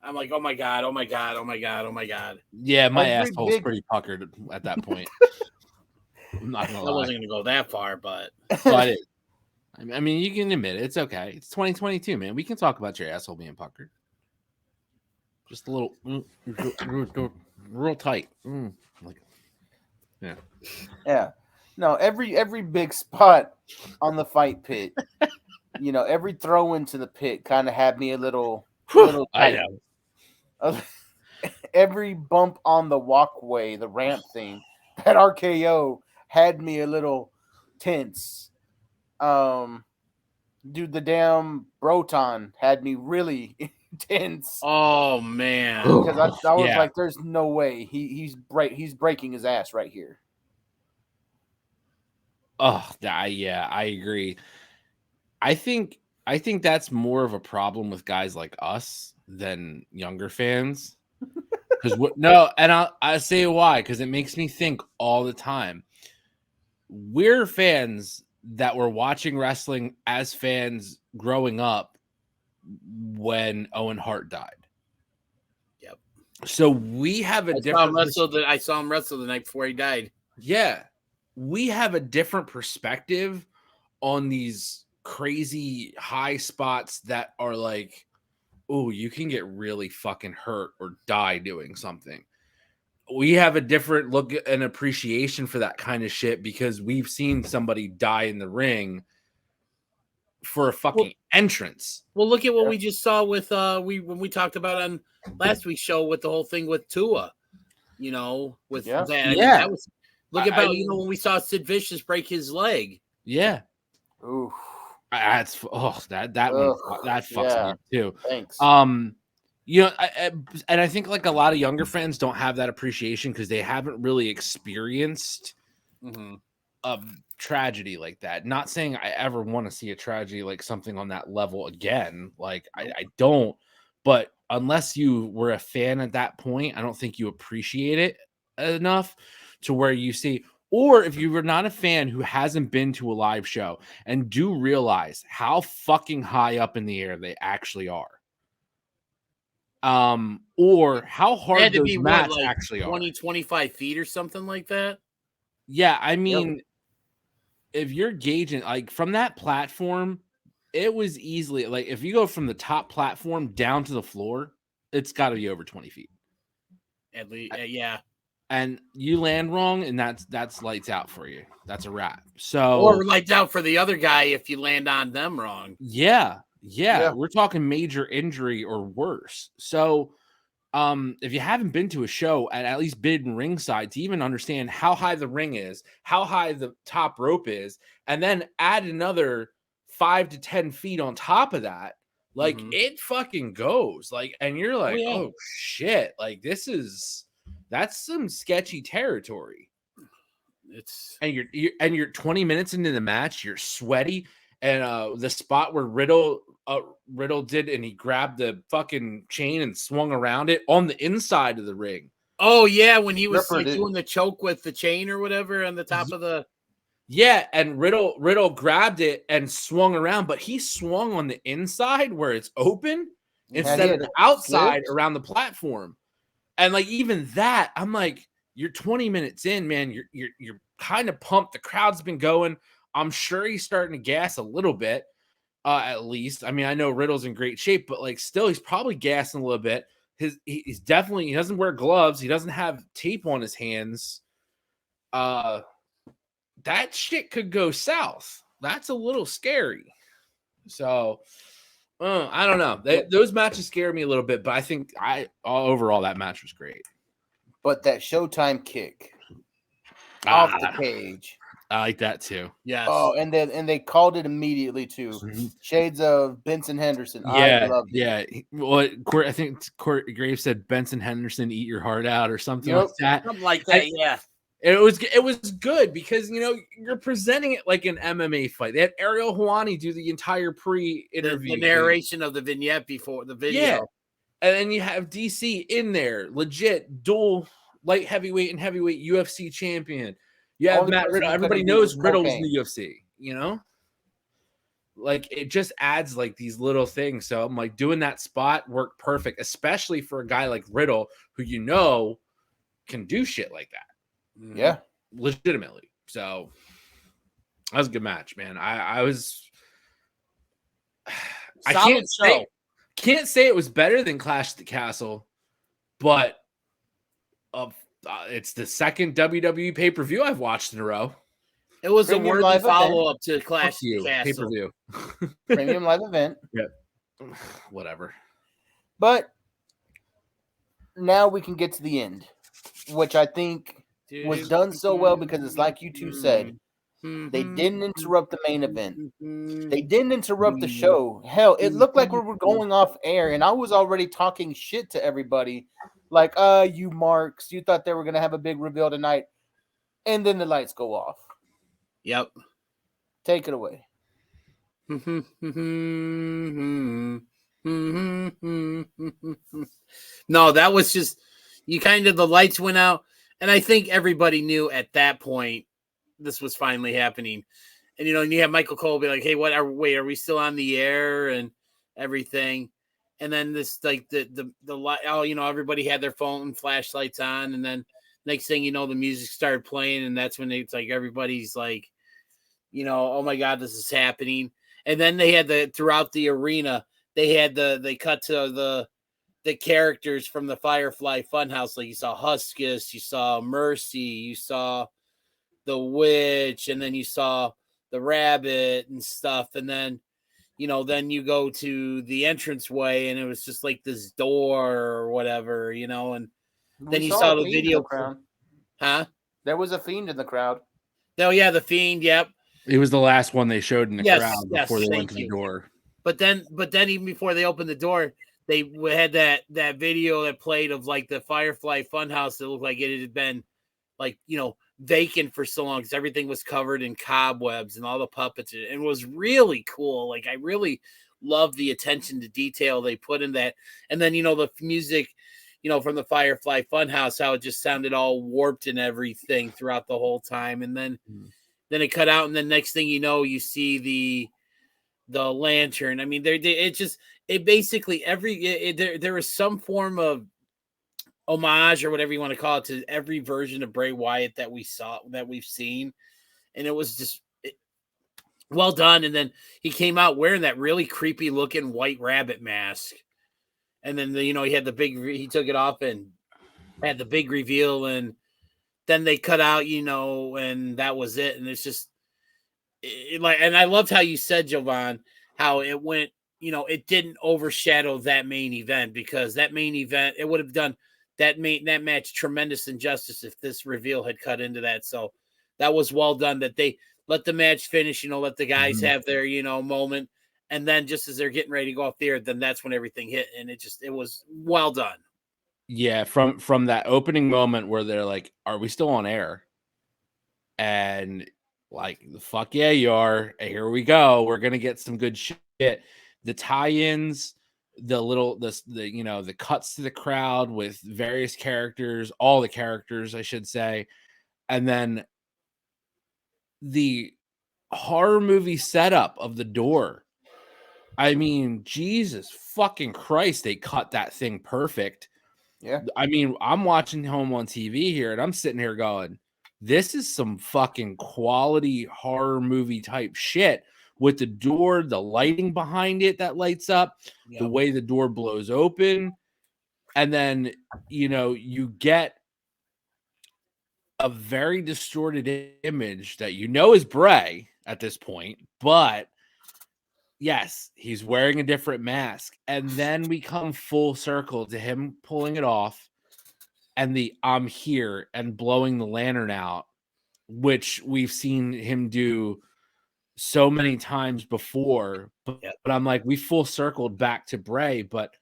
I'm like, oh my God, oh my God, oh my God, oh my God. Yeah, my asshole's pretty puckered at that point. I'm not gonna lie. I wasn't gonna go that far, but I mean, you can admit it. It's okay. It's 2022, man. We can talk about your asshole being puckered. Just a little, real tight. Like, yeah. No, every big spot on the fight pit, you know, every throw into the pit kind of had me a little tight. I know. Every bump on the walkway, the ramp thing, that RKO had me a little tense. Dude, the damn Broton had me really tense. Oh man, because I was like, "There's no way he's breaking his ass right here." Oh, yeah, I agree. I think that's more of a problem with guys like us than younger fans. I'll say why, because it makes me think all the time. We're fans that were watching wrestling as fans growing up when Owen Hart died. Yep. So we have I saw him wrestle the night before he died. Yeah. We have a different perspective on these crazy high spots that are like, oh, you can get really fucking hurt or die doing something. We have a different look and appreciation for that kind of shit because we've seen somebody die in the ring for a fucking entrance. Well, look at what we just saw with when we talked about on last week's show with the whole thing with Tua, you know, with that. I mean, that was when we saw Sid Vicious break his leg. Yeah. Ooh. That fucks me too. Thanks. You know, and I think like a lot of younger fans don't have that appreciation because they haven't really experienced a tragedy like that. Not saying I ever want to see a tragedy like something on that level again. Like I don't, but unless you were a fan at that point, I don't think you appreciate it enough to where you see, or if you were not a fan who hasn't been to a live show and do realize how fucking high up in the air they actually are. Or how It hard had to those be mats like actually 20, are. 25 feet or something like that. Yeah, I mean, if you're gauging like from that platform, it was easily like if you go from the top platform down to the floor, it's got to be over 20 feet. At least, yeah. And you land wrong, and that's lights out for you. That's a wrap. So Or lights out for the other guy if you land on them wrong. yeah, Yeah. we're talking major injury or worse. So if you haven't been to a show and at least been ringside to even understand how high the ring is, how high the top rope is, and then add another 5 to 10 feet on top of that, like it fucking goes. Like, and you're like, yeah. oh shit, like that's some sketchy territory. It's And you're 20 minutes into the match, you're sweaty, and the spot where Riddle did, and he grabbed the fucking chain and swung around it on the inside of the ring. oh yeah, when he was Ripper like did. doing the choke with the chain or whatever on the top of the Yeah, and Riddle grabbed it and swung around, but he swung on the inside where it's open instead of the outside around the platform. And like even that, I'm like, you're 20 minutes in, man. You're kind of pumped. The crowd's been going. I'm sure he's starting to gas a little bit, at least. I mean, I know Riddle's in great shape, but like still, he's probably gassing a little bit. He's definitely, he doesn't wear gloves. He doesn't have tape on his hands. That shit could go south. That's a little scary. So I don't know. Those matches scare me a little bit, but I think overall that match was great. But that Showtime kick off the cage. I like that too. yes. Oh, and they called it immediately too. Mhm. Shades of Benson Henderson. Yeah, I love it. yeah. Well, I think Court Graves said Benson Henderson, eat your heart out, or something like that. Something like that, yeah. It was good because you're presenting it like an MMA fight. They had Ariel Helwani do the entire pre-interview, The narration of the vignette before the video. Yeah. And then you have DC in there, legit dual light heavyweight and heavyweight UFC champion. You have Only Matt person Riddle. who Everybody couldn't do knows was Riddle's in cocaine. the UFC, Like it just adds like these little things. So I'm like doing that spot worked perfect, especially for a guy like Riddle who can do shit like that. Yeah. Legitimately. So that was a good match, man. I Solid show. Can't say it was better than Clash at the Castle, but it's the second WWE pay-per-view I've watched in a row. It was Premium a worthy live follow-up to Clash Fuck you, Castle. pay-per-view. Premium live event. Whatever. But now we can get to the end, which I think was done so well because it's like you two said. They didn't interrupt the main event. They didn't interrupt the show. Hell, it looked like we were going off air, and I was already talking shit to everybody. Like, you marks, you thought they were going to have a big reveal tonight. And then the lights go off. Yep. Take it away. No, that was just the lights went out, and I think everybody knew at that point this was finally happening. And and you have Michael Cole be like, "Hey, are we still on the air?" and everything. And then this like the light, everybody had their phone and flashlights on, and then next thing you know, the music started playing, and that's when it's like everybody's like, oh my God, this is happening. And then they had throughout the arena, they cut to the characters from the Firefly Funhouse. Like you saw Huskus, you saw Mercy, you saw the Witch, and then you saw the Rabbit and stuff. And then, then you go to the entranceway, and it was just like this door or whatever, and then you saw the video. Huh? There was a Fiend in the crowd. Oh, yeah, the Fiend, yep. It was the last one they showed in the crowd before they went to the you. door. But then even before they opened the door, they had that video that played of like the Firefly Funhouse that looked like it had been like, vacant for so long because everything was covered in cobwebs and all the puppets. It was really cool. Like I really love the attention to detail they put in that. And then, the music, from the Firefly Funhouse, how it just sounded all warped and everything throughout the whole time. And then it cut out. And then next thing you know, you see the lantern. I mean, it basically there was some form of homage or whatever you want to call it to every version of Bray Wyatt that we've seen, and it was just well done. And then he came out wearing that really creepy looking white rabbit mask, and then he had he took it off and had the big reveal, and then they cut out, and that was it. And it's just and I loved how you said, Jovan, how it went. It didn't overshadow that main event, because that main event, it would have done that match tremendous injustice if this reveal had cut into that. So that was well done that they let the match finish, let the guys have their, moment. And then just as they're getting ready to go off the air, then that's when everything hit. And it was well done. Yeah. From that opening moment where they're like, are we still on air? And like, fuck yeah, you are. Here we go. We're going to get some good shit. The tie-ins, the cuts to the crowd with various characters, all the characters, I should say. And then the horror movie setup of the door. I mean, Jesus fucking Christ, they cut that thing perfect. Yeah. I mean, I'm watching home on TV here and I'm sitting here going, this is some fucking quality horror movie type shit. With the door, the lighting behind it that lights up, the way the door blows open. And then, you get a very distorted image that is Bray at this point. But yes, he's wearing a different mask. And then we come full circle to him pulling it off and the I'm here and blowing the lantern out, which we've seen him do so many times before, but I'm like, we full circled back to Bray, but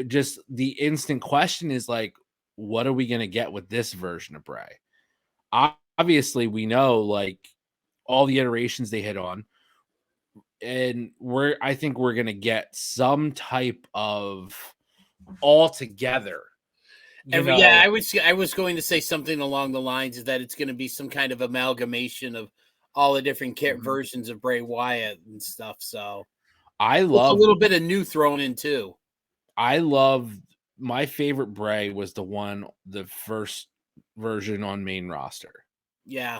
just the instant question is like, what are we going to get with this version of Bray? Obviously, we know like all the iterations they hit on, and I think we're going to get some type of all together. I was going to say something along the lines of that it's going to be some kind of amalgamation of all the different versions of Bray Wyatt and stuff. So I love a little bit of new thrown in too. I love my favorite Bray was the first version on main roster. Yeah.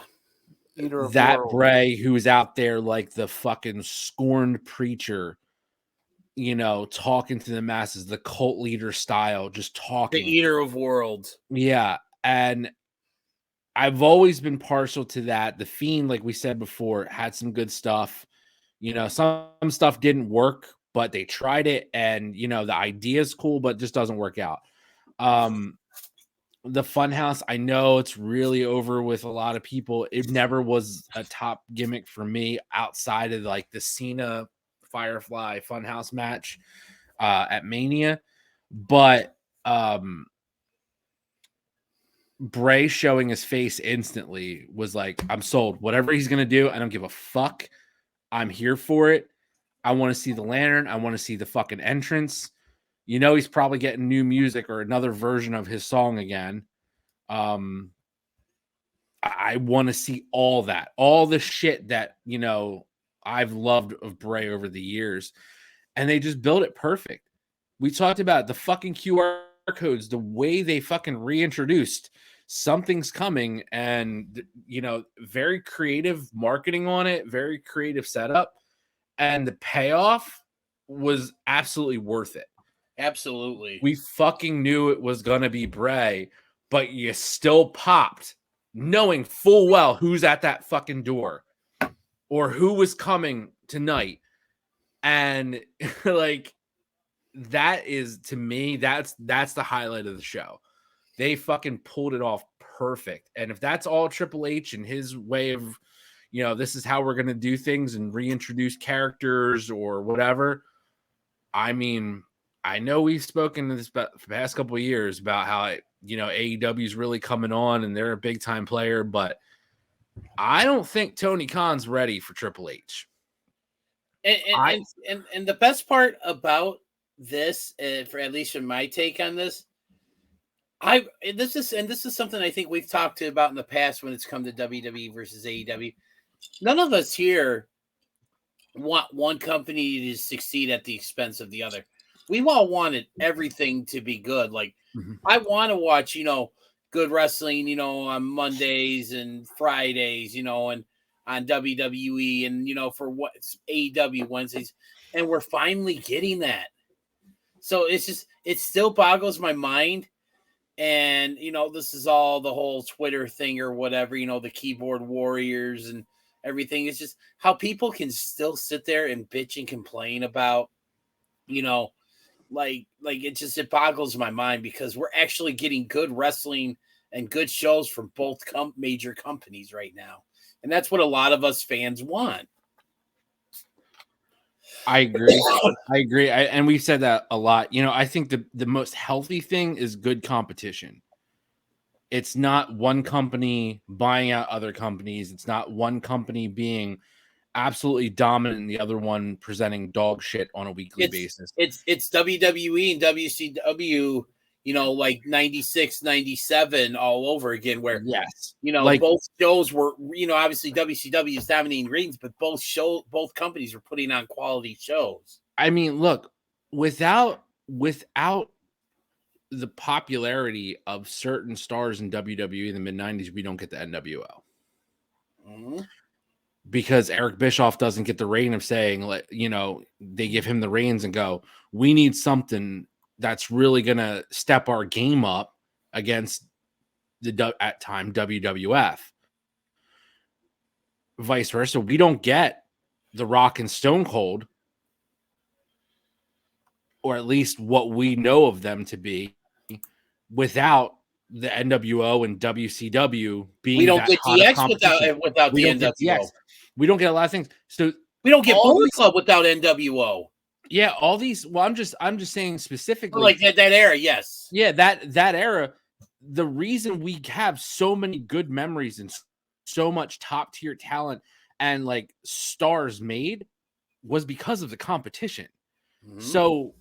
That Bray who was out there like the fucking scorned preacher, talking to the masses, the cult leader style, just talking. The eater of worlds. Yeah. And I've always been partial to that. The Fiend, like we said before, had some good stuff. Some stuff didn't work, but they tried it, and the idea is cool, but just doesn't work out. The Funhouse, I know it's really over with a lot of people. It never was a top gimmick for me outside of like the Cena Firefly Funhouse match at Mania, but Bray showing his face instantly was like, I'm sold. Whatever he's going to do, I don't give a fuck. I'm here for it. I want to see the lantern. I want to see the fucking entrance. He's probably getting new music or another version of his song again. I want to see all that. All the shit that, I've loved of Bray over the years. And they just built it perfect. We talked about the fucking QR codes, the way they fucking reintroduced something's coming, and very creative marketing on it, very creative setup, and the payoff was absolutely worth it. Absolutely. We fucking knew it was gonna be Bray, but you still popped knowing full well who's at that fucking door or who was coming tonight. And like, that is, to me, that's the highlight of the show. They fucking pulled it off perfect. And if that's all Triple H and his way of, this is how we're going to do things and reintroduce characters or whatever. I mean, I know we've spoken this for the past couple of years about how, AEW is really coming on and they're a big time player, but I don't think Tony Khan's ready for Triple H. And the best part about this, for at least in my take on this, this is something I think we've talked about in the past when it's come to WWE versus AEW. None of us here want one company to succeed at the expense of the other. We all wanted everything to be good. Like, I want to watch, good wrestling, on Mondays and Fridays, and on WWE and, for what AEW Wednesdays. And we're finally getting that. So it still boggles my mind. And, this is all the whole Twitter thing or whatever, the keyboard warriors and everything. It's just how people can still sit there and bitch and complain about, like it boggles my mind because we're actually getting good wrestling and good shows from both major companies right now. And that's what a lot of us fans want. I agree. And we've said that a lot. I think the most healthy thing is good competition. It's not one company buying out other companies. It's not one company being absolutely dominant and the other one presenting dog shit on a weekly basis. It's WWE and WCW, like 96, 97 all over again, where yes, both shows were, obviously WCW is dominating ratings, but both companies were putting on quality shows. I mean, look, without the popularity of certain stars in WWE in the mid-90s, we don't get the NWO. Mm-hmm. Because Eric Bischoff doesn't get the reign of saying, they give him the reins and go, we need something that's really going to step our game up against at time WWF. Vice versa. We don't get The Rock and Stone Cold, or at least what we know of them to be, without the NWO and WCW being. We don't get DX without the NWO. We don't get a lot of things. So we don't get Bullet Club without NWO. Yeah, all these. Well, I'm just saying specifically, like that era. Yes. Yeah, that era. The reason we have so many good memories and so much top tier talent and like stars made was because of the competition. Mm-hmm. So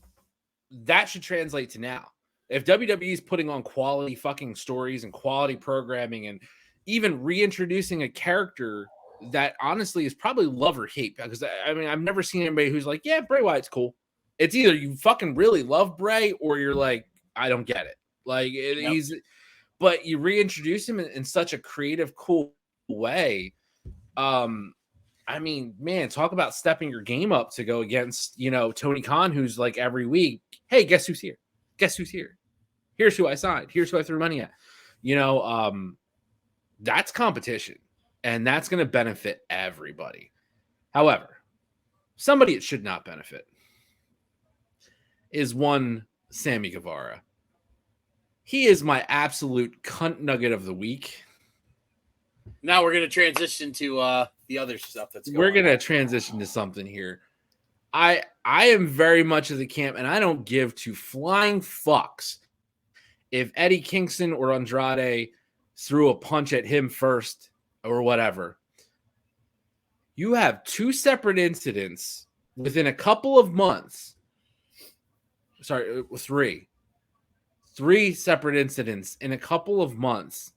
that should translate to now. If WWE is putting on quality fucking stories and quality programming and even reintroducing a character that honestly is probably love or hate, because I mean, I've never seen anybody who's like, yeah, Bray Wyatt's cool. It's either you fucking really love Bray or you're like, I don't get it. Like but you reintroduce him in such a creative, cool way. I mean, man, talk about stepping your game up to go against, Tony Khan, who's like every week, hey, guess who's here? Guess who's here? Here's who I signed. Here's who I threw money at. That's competition. And that's going to benefit everybody. However, somebody it should not benefit is one Sammy Guevara. He is my absolute cunt nugget of the week. Now we're going to transition to the other stuff that's going on. We're going to transition to something here. I am very much of the camp, and I don't give two flying fucks if Eddie Kingston or Andrade threw a punch at him first or whatever. You have two separate incidents within a couple of months. Sorry, three separate incidents in a couple of months.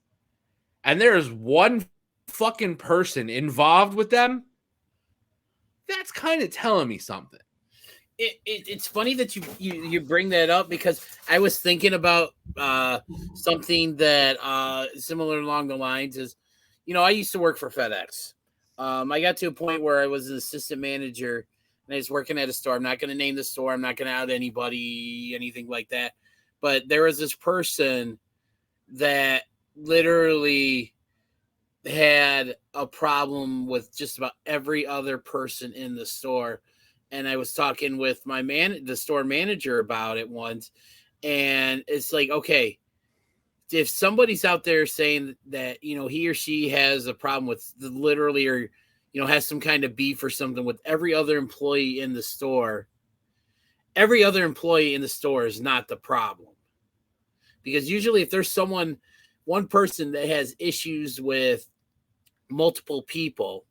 And there's one fucking person involved with them. That's kind of telling me something. It's funny that you bring that up, because I was thinking about something that similar along the lines is, I used to work for FedEx. I got to a point where I was an assistant manager and I was working at a store. I'm not going to name the store. I'm not going to out anybody, anything like that. But there was this person that literally had a problem with just about every other person in the store. And I was talking with the store manager about it once. And it's like, okay, if somebody's out there saying that, he or she has a problem with literally, or, has some kind of beef or something with every other employee in the store, every other employee in the store is not the problem. Because usually if there's one person that has issues with multiple people,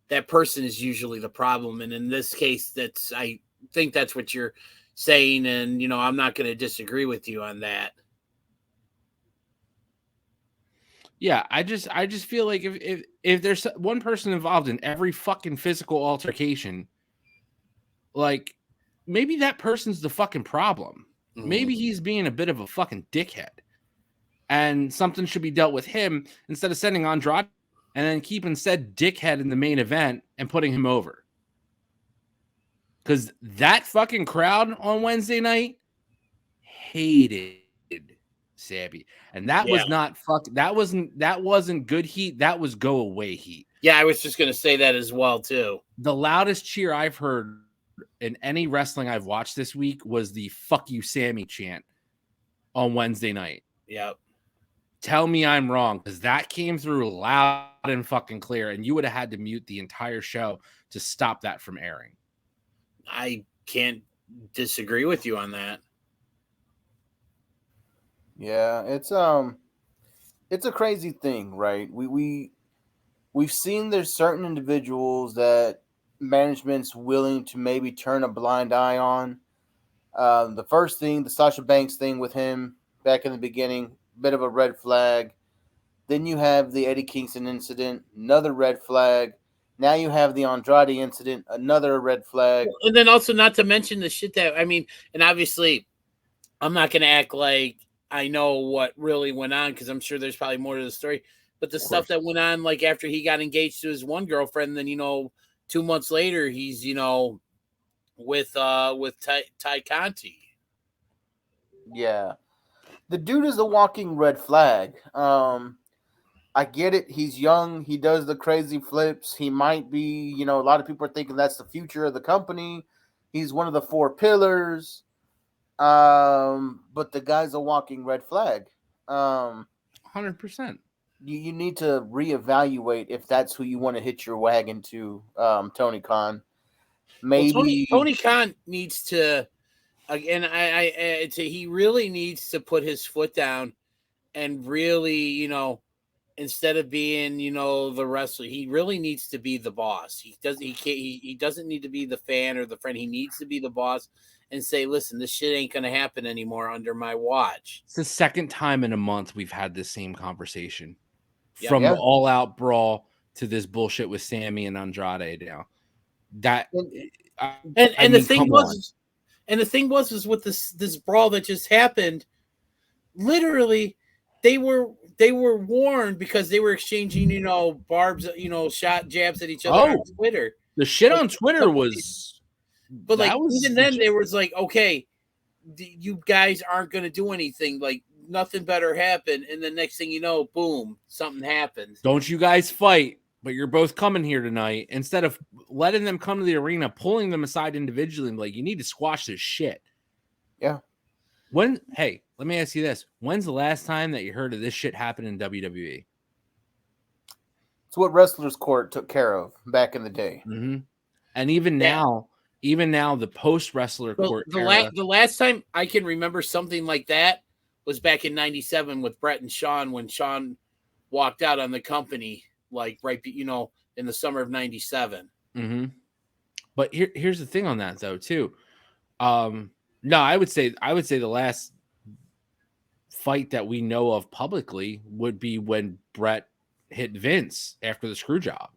that person is usually the problem. And in this case, I think that's what you're saying. And, I'm not going to disagree with you on that. Yeah, I just feel like if there's one person involved in every fucking physical altercation, like maybe that person's the fucking problem. Maybe he's being a bit of a fucking dickhead, and something should be dealt with him instead of sending Andrade and then keeping said dickhead in the main event and putting him over. Because that fucking crowd on Wednesday night hated Sammy, and that was not that wasn't good heat. That was go away heat. Yeah, I was just gonna say that as well too. The loudest cheer I've heard in any wrestling I've watched this week was the "fuck you, Sammy" chant on Wednesday night. Yep. Tell me I'm wrong, because that came through loud and fucking clear, and you would have had to mute the entire show to stop that from airing. I can't disagree with you on that. Yeah, it's a crazy thing, right? We've seen there's certain individuals that management's willing to maybe turn a blind eye on. The first thing, the Sasha Banks thing with him back in the beginning, bit of a red flag. Then you have the Eddie Kingston incident, another red flag. Now you have the Andrade incident, another red flag. And then also not to mention the shit that, I mean, and obviously I'm not going to act like I know what really went on, because I'm sure there's probably more to the story. But the stuff that went on, like after he got engaged to his one girlfriend, then 2 months later he's with Ty Conti. Yeah, the dude is a walking red flag. I get it. He's young. He does the crazy flips. He might be, a lot of people are thinking that's the future of the company. He's one of the 4 pillars. But the guy's a walking red flag. 100%. You need to reevaluate if that's who you want to hitch your wagon to, Tony Khan. Maybe well, Tony Khan needs to, again, he really needs to put his foot down and really, instead of being, the wrestler, he really needs to be the boss. He doesn't need to be the fan or the friend. He needs to be the boss and say, listen, this shit ain't going to happen anymore under my watch. It's the second time in a month we've had this same conversation. From the all-out brawl to this bullshit with Sammy and Andrade now. The thing was with this brawl that just happened, literally they were warned because they were exchanging, barbs, shot jabs at each other on Twitter. The shit on Twitter was, but even then there was like, okay, you guys aren't going to do anything. Like nothing better happened. And the next thing you know, boom, something happens. Don't you guys fight, but you're both coming here tonight. Instead of letting them come to the arena, pulling them aside individually, and like, you need to squash this shit. Yeah. Hey, let me ask you this. When's the last time that you heard of this shit happen in WWE? It's what Wrestlers Court took care of back in the day. Mm-hmm. And even now, the post-Wrestler Court the last time I can remember something like that was back in 97 with Brett and Sean, when Sean walked out on the company, like right, in the summer of 97. Mm-hmm. But here's the thing on that though, too. No, I would say the last fight that we know of publicly would be when Brett hit Vince after the screw job.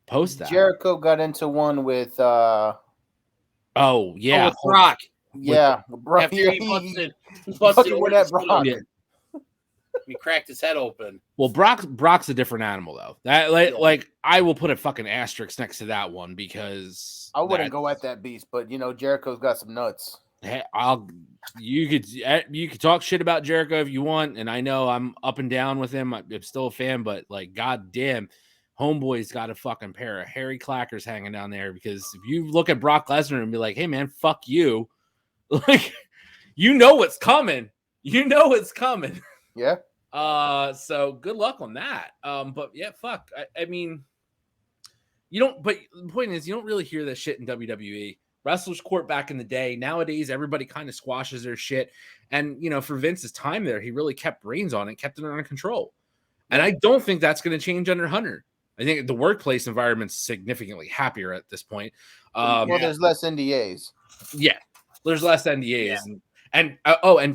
Post that, Jericho got into one with with Brock. Yeah, Brock. After he busted with that Brock. Yeah. He cracked his head open. Well, Brock's a different animal though. That like I will put a fucking asterisk next to that one, because I wouldn't go at that beast, but Jericho's got some nuts. Hey, you could talk shit about Jericho if you want, and I know I'm up and down with him. I'm still a fan, but like, goddamn, homeboy's got a fucking pair of hairy clackers hanging down there. Because if you look at Brock Lesnar and be like, "Hey man, fuck you," like, what's coming. It's coming. Yeah. So good luck on that. But yeah, fuck. I mean, you don't. But the point is, you don't really hear this shit in WWE. Wrestlers Court back in the day. Nowadays, everybody kind of squashes their shit. And, for Vince's time there, he really kept reins on it, kept it under control. And I don't think that's going to change under Hunter. I think the workplace environment's significantly happier at this point. There's less NDAs. Yeah, there's less NDAs. Yeah. And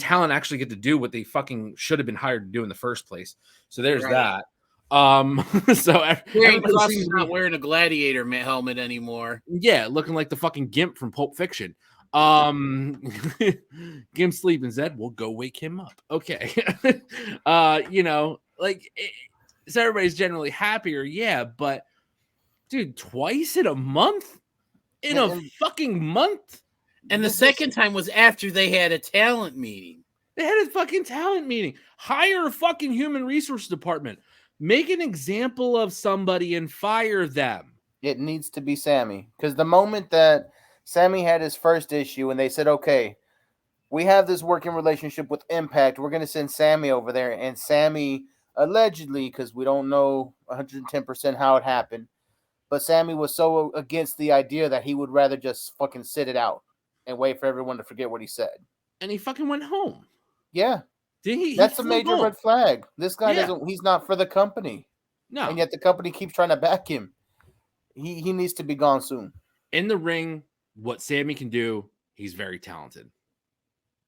Talent actually get to do what they fucking should have been hired to do in the first place. So there's that. So everybody seems not wearing a gladiator helmet anymore. Yeah, looking like the fucking Gimp from Pulp Fiction. Gimp sleeping, Zed. We'll go wake him up. Okay. So everybody's generally happier, yeah, but dude, twice in a month? In a fucking month? And the second time was after they had a talent meeting. They had a fucking talent meeting. Hire a fucking human resource department. Make an example of somebody and fire them. It needs to be Sammy. Because the moment that Sammy had his first issue and they said, okay, we have this working relationship with Impact. We're going to send Sammy over there. And Sammy, allegedly, because we don't know 110% how it happened, but Sammy was so against the idea that he would rather just fucking sit it out and wait for everyone to forget what he said. And he fucking went home. Yeah. That's a major red flag. This guy he's not for the company. No. And yet the company keeps trying to back him. He needs to be gone soon. In the ring, what Sammy can do, he's very talented.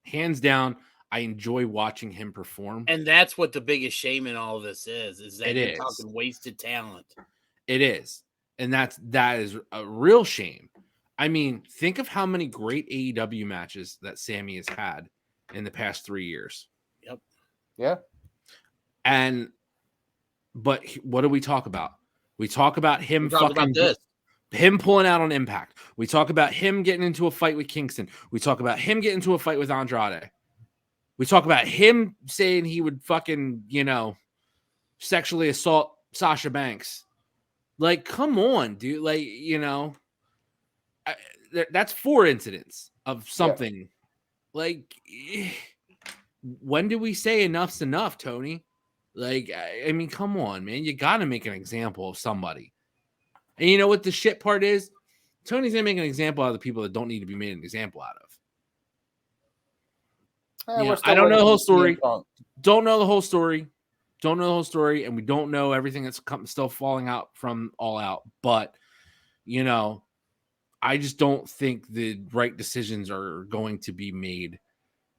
Hands down, I enjoy watching him perform. And that's what the biggest shame in all of this is that you're talking wasted talent. It is. And that is a real shame. I mean, think of how many great AEW matches that Sammy has had in the past 3 years. Yep. Yeah. But what do we talk about? We talk about him him pulling out on Impact. We talk about him getting into a fight with Kingston. We talk about him getting into a fight with Andrade. We talk about him saying he would fucking, sexually assault Sasha Banks. Like, come on, dude. Like, that's 4 incidents of something. Yeah. Like, when do we say enough's enough, Tony? Like, I mean, come on, man. You got to make an example of somebody. And you know what the shit part is? Tony's going to make an example out of the people that don't need to be made an example out of. I don't know the whole story. Don't know the whole story. And we don't know everything that's still falling out from All Out. But, I just don't think the right decisions are going to be made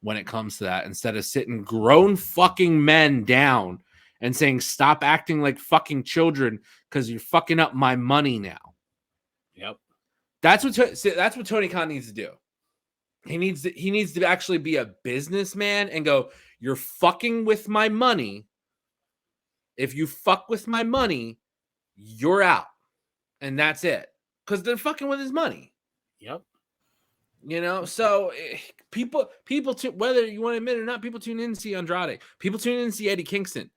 when it comes to that. Instead of sitting grown fucking men down and saying, stop acting like fucking children because you're fucking up my money now. Yep. That's what Tony Khan needs to do. He needs to actually be a businessman and go, you're fucking with my money. If you fuck with my money, you're out. And that's it. Because they're fucking with his money. Yep. So people, whether you want to admit it or not, people tune in to see Andrade. People tune in to see Eddie Kingston.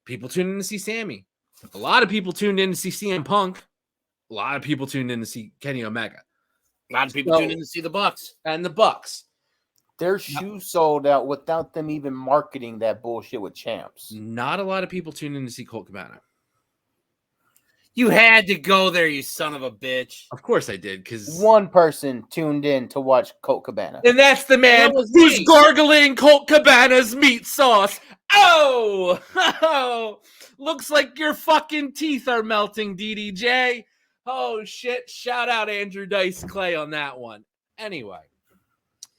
People tune in to see Sammy. A lot of people tuned in to see CM Punk. A lot of people tuned in to see Kenny Omega. A lot of people tuned in to see the Bucks. And the Bucks. Their shoes sold out without them even marketing that bullshit with champs. Not a lot of people tuned in to see Colt Cabana. You had to go there, you son of a bitch. Of course I did, because one person tuned in to watch Colt Cabana. And that's the man who's gargling Colt Cabana's meat sauce. Oh, looks like your fucking teeth are melting, DDJ. Oh, shit. Shout out Andrew Dice Clay on that one. Anyway,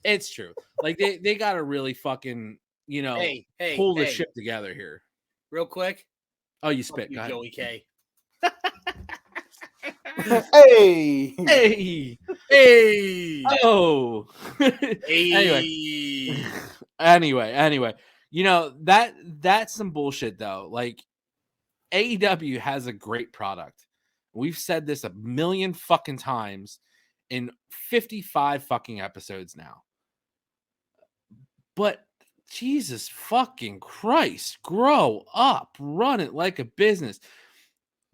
it's true. Like, they got to really fucking, pull the ship together here. Real quick. Oh, you spit. You, Joey K. Hey. Oh. Hey. Anyway, that's some bullshit though. Like, AEW has a great product. We've said this a million fucking times in 55 fucking episodes now. But Jesus fucking Christ, grow up, run it like a business.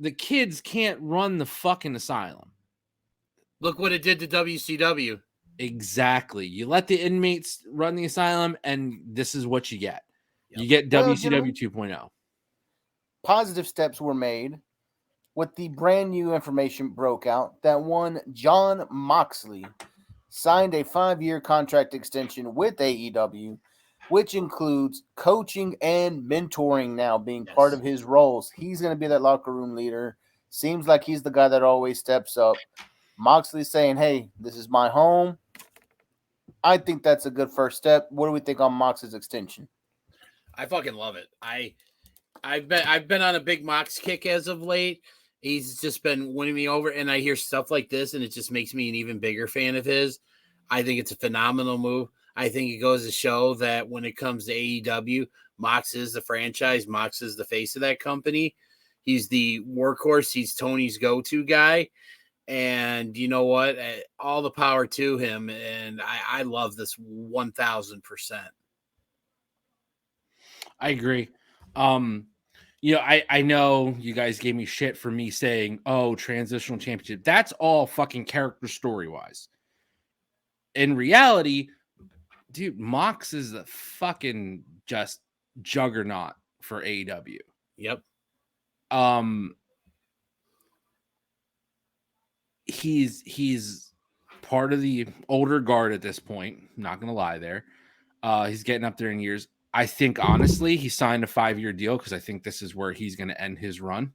The kids can't run the fucking asylum. Look what it did to WCW. Exactly. You let the inmates run the asylum, and this is what you get. Yep. You get WCW 2.0. Positive steps were made with the brand new information broke out that one Jon Moxley signed a 5-year contract extension with AEW, which includes coaching and mentoring now being part of his roles. He's going to be that locker room leader. Seems like he's the guy that always steps up. Moxley saying, hey, this is my home. I think that's a good first step. What do we think on Mox's extension? I fucking love it. I've been on a big Mox kick as of late. He's just been winning me over, and I hear stuff like this, and it just makes me an even bigger fan of his. I think it's a phenomenal move. I think it goes to show that when it comes to AEW, Mox is the franchise. Mox is the face of that company. He's the workhorse. He's Tony's go-to guy. And you know what? All the power to him. And I love this 1,000%. I agree. I know you guys gave me shit for me saying, oh, transitional championship. That's all fucking character story-wise. In reality, dude, Mox is a fucking just juggernaut for AEW. Yep. He's part of the older guard at this point. Not gonna lie there. He's getting up there in years. I think honestly he signed a 5-year deal because I think this is where he's gonna end his run.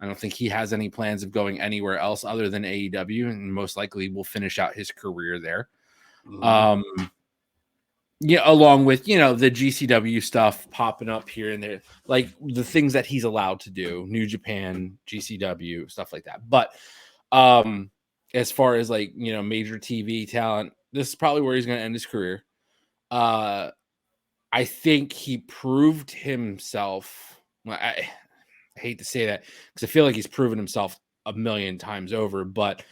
I don't think he has any plans of going anywhere else other than AEW, and most likely will finish out his career there. Mm-hmm. Along with, the GCW stuff popping up here and there, like the things that he's allowed to do, New Japan, GCW, stuff like that. But as far as major TV talent, this is probably where he's going to end his career. I think he proved himself. I hate to say that because I feel like he's proven himself a million times over, but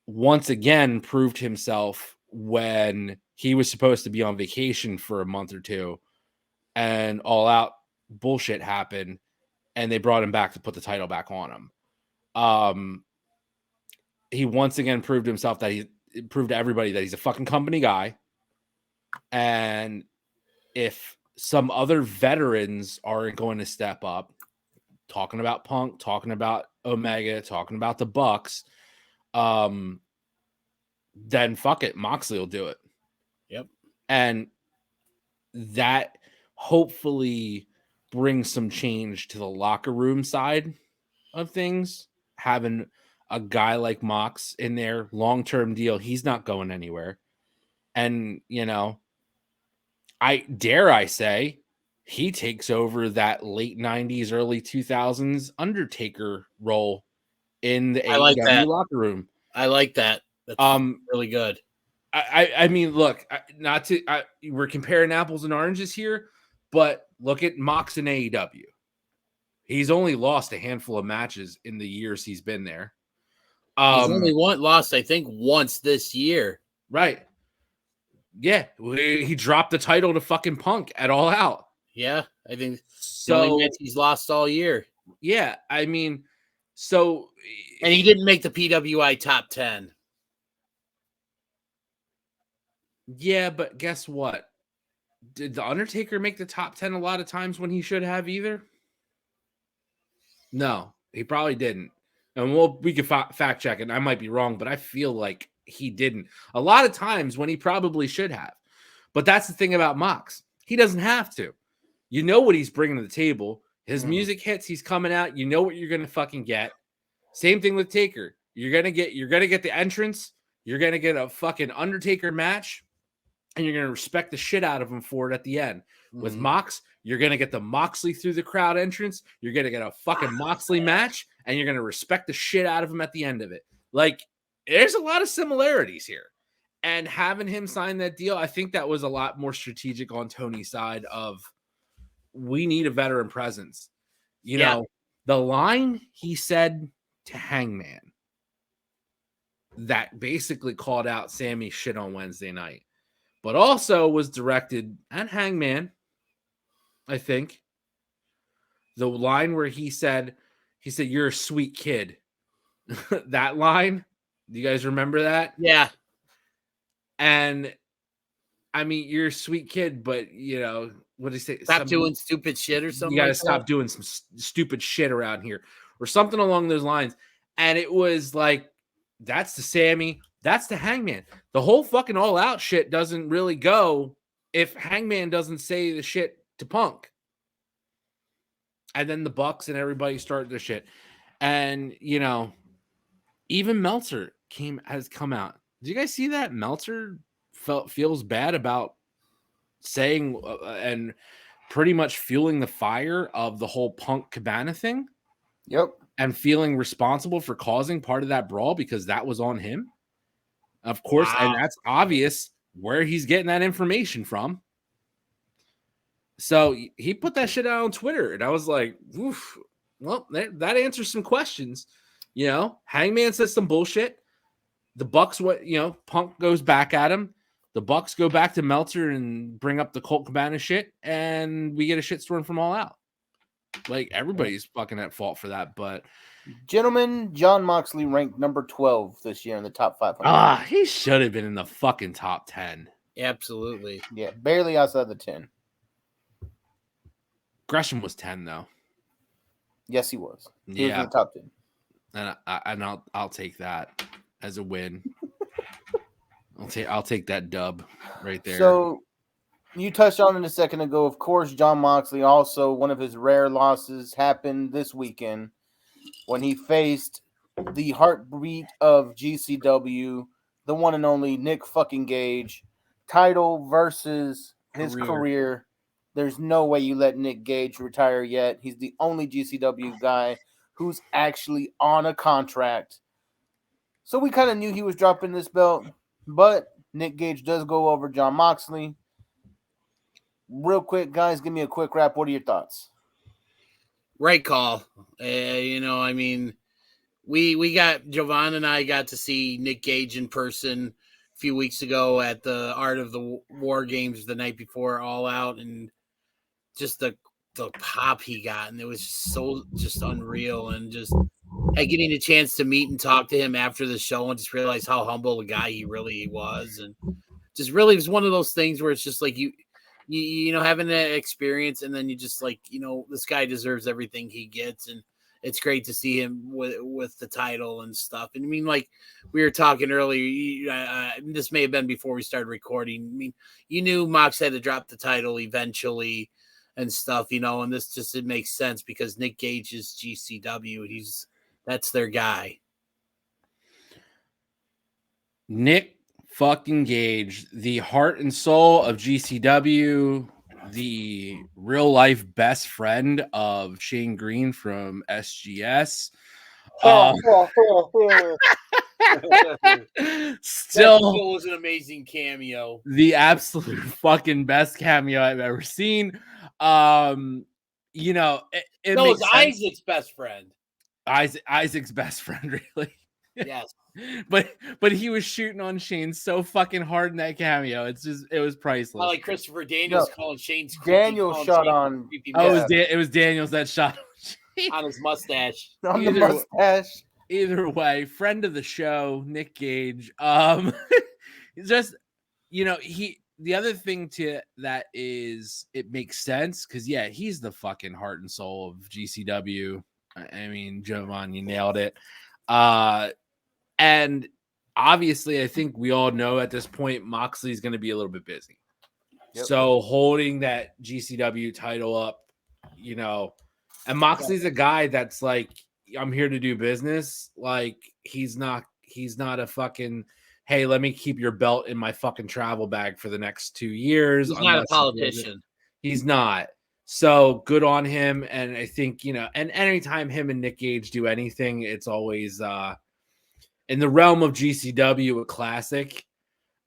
once again proved himself when he was supposed to be on vacation for a month or two and All Out bullshit happened and they brought him back to put the title back on him. He once again proved himself that he proved to everybody that he's a fucking company guy. And if some other veterans aren't going to step up, talking about Punk, talking about Omega, talking about the Bucks, then fuck it, Moxley will do it. Yep. And that hopefully brings some change to the locker room side of things. Having a guy like Mox in there, long-term deal, he's not going anywhere. And, I say he takes over that late 90s, early 2000s Undertaker role in the AEW locker room. I like that. That's really good. I mean, look, we're comparing apples and oranges here, but look at Mox in AEW. He's only lost a handful of matches in the years he's been there. He's only lost, I think, once this year. Right. Yeah. He dropped the title to fucking Punk at All Out. Yeah. I think the only match he's lost all year. Yeah. I mean, so. And he didn't make the PWI top 10. Yeah, but guess what? Did The Undertaker make the top 10 a lot of times when he should have either? No, he probably didn't. And we can fact check it. I might be wrong, but I feel like he didn't. A lot of times when he probably should have. But that's the thing about Mox. He doesn't have to. You know what he's bringing to the table. His music hits, he's coming out. You know what you're going to fucking get. Same thing with Taker. You're going to get the entrance. You're going to get a fucking Undertaker match. And you're going to respect the shit out of him for it at the end. With Mox, you're going to get the Moxley through the crowd entrance. You're going to get a fucking Moxley match. And you're going to respect the shit out of him at the end of it. Like, there's a lot of similarities here. And having him sign that deal, I think that was a lot more strategic on Tony's side of, we need a veteran presence. You know, the line he said to Hangman that basically called out Sammy's shit on Wednesday night, but also was directed at Hangman, I think. The line where he said, "You're a sweet kid." That line, do you guys remember that? Yeah. And I mean, you're a sweet kid, but what did he say? Stop doing stupid shit or something. You got to stop doing some stupid shit around here, or something along those lines. And it was like, that's the Sammy. That's the Hangman. The whole fucking All Out shit doesn't really go if Hangman doesn't say the shit to Punk. And then the Bucks and everybody started their shit. And, even Meltzer has come out. Did you guys see that? Meltzer feels bad about saying and pretty much fueling the fire of the whole Punk Cabana thing. Yep. And feeling responsible for causing part of that brawl because that was on him. Of course, and that's obvious where he's getting that information from. So he put that shit out on Twitter, and I was like, oof, well, that answers some questions. You know, Hangman says some bullshit. The Bucks, Punk goes back at him. The Bucks go back to Meltzer and bring up the Colt Cabana shit, and we get a shitstorm from All Out. Like, everybody's fucking at fault for that, but... Gentlemen, John Moxley ranked number 12 this year in the top 500. He should have been in the fucking top 10. Absolutely. Yeah, barely outside the 10. Gresham was 10, though. Yes, he was. He was in the top 10. And I'll take that as a win. I'll take that dub right there. So you touched on it a second ago. Of course, John Moxley also, one of his rare losses happened this weekend when he faced the heartbeat of GCW, the one and only Nick fucking Gage. Title versus his career. There's no way you let Nick Gage retire yet. He's the only GCW guy who's actually on a contract. So we kind of knew he was dropping this belt, but Nick Gage does go over John Moxley. Real quick, guys, give me a quick wrap. What are your thoughts? Right call. We got Jovan and I got to see Nick Gage in person a few weeks ago at the Art of the War Games the night before All Out, and just the pop he got, and it was so just unreal, and just getting a chance to meet and talk to him after the show and just realize how humble a guy he really was, and just really was one of those things where it's just like you having that experience, and then you just like, this guy deserves everything he gets, and it's great to see him with the title and stuff. And I mean, like we were talking earlier, this may have been before we started recording. I mean, you knew Mox had to drop the title eventually and stuff, and it makes sense because Nick Gage is GCW. That's their guy. Nick fucking Gage, the heart and soul of GCW, the real life best friend of Shane Green from SGS. Still was an amazing cameo. The absolute fucking best cameo I've ever seen. It was Isaac's best friend. Isaac's best friend, really. Yes. But he was shooting on Shane so fucking hard in that cameo. It was priceless. Like Christopher Daniels calling Shane's Daniel shot on. It was Daniels that shot on his mustache. On the mustache. Either way, friend of the show, Nick Gage. Just the other thing to that is it makes sense because he's the fucking heart and soul of GCW. I mean, Jovan, you nailed it. And obviously, I think we all know at this point Moxley's going to be a little bit busy. Yep. So holding that GCW title up, and Moxley's a guy that's like, I'm here to do business. Like he's not a fucking, hey, let me keep your belt in my fucking travel bag for the next 2 years. He's not a politician. He's not. So good on him. And I think, and anytime him and Nick Gage do anything, it's always in the realm of GCW, a classic.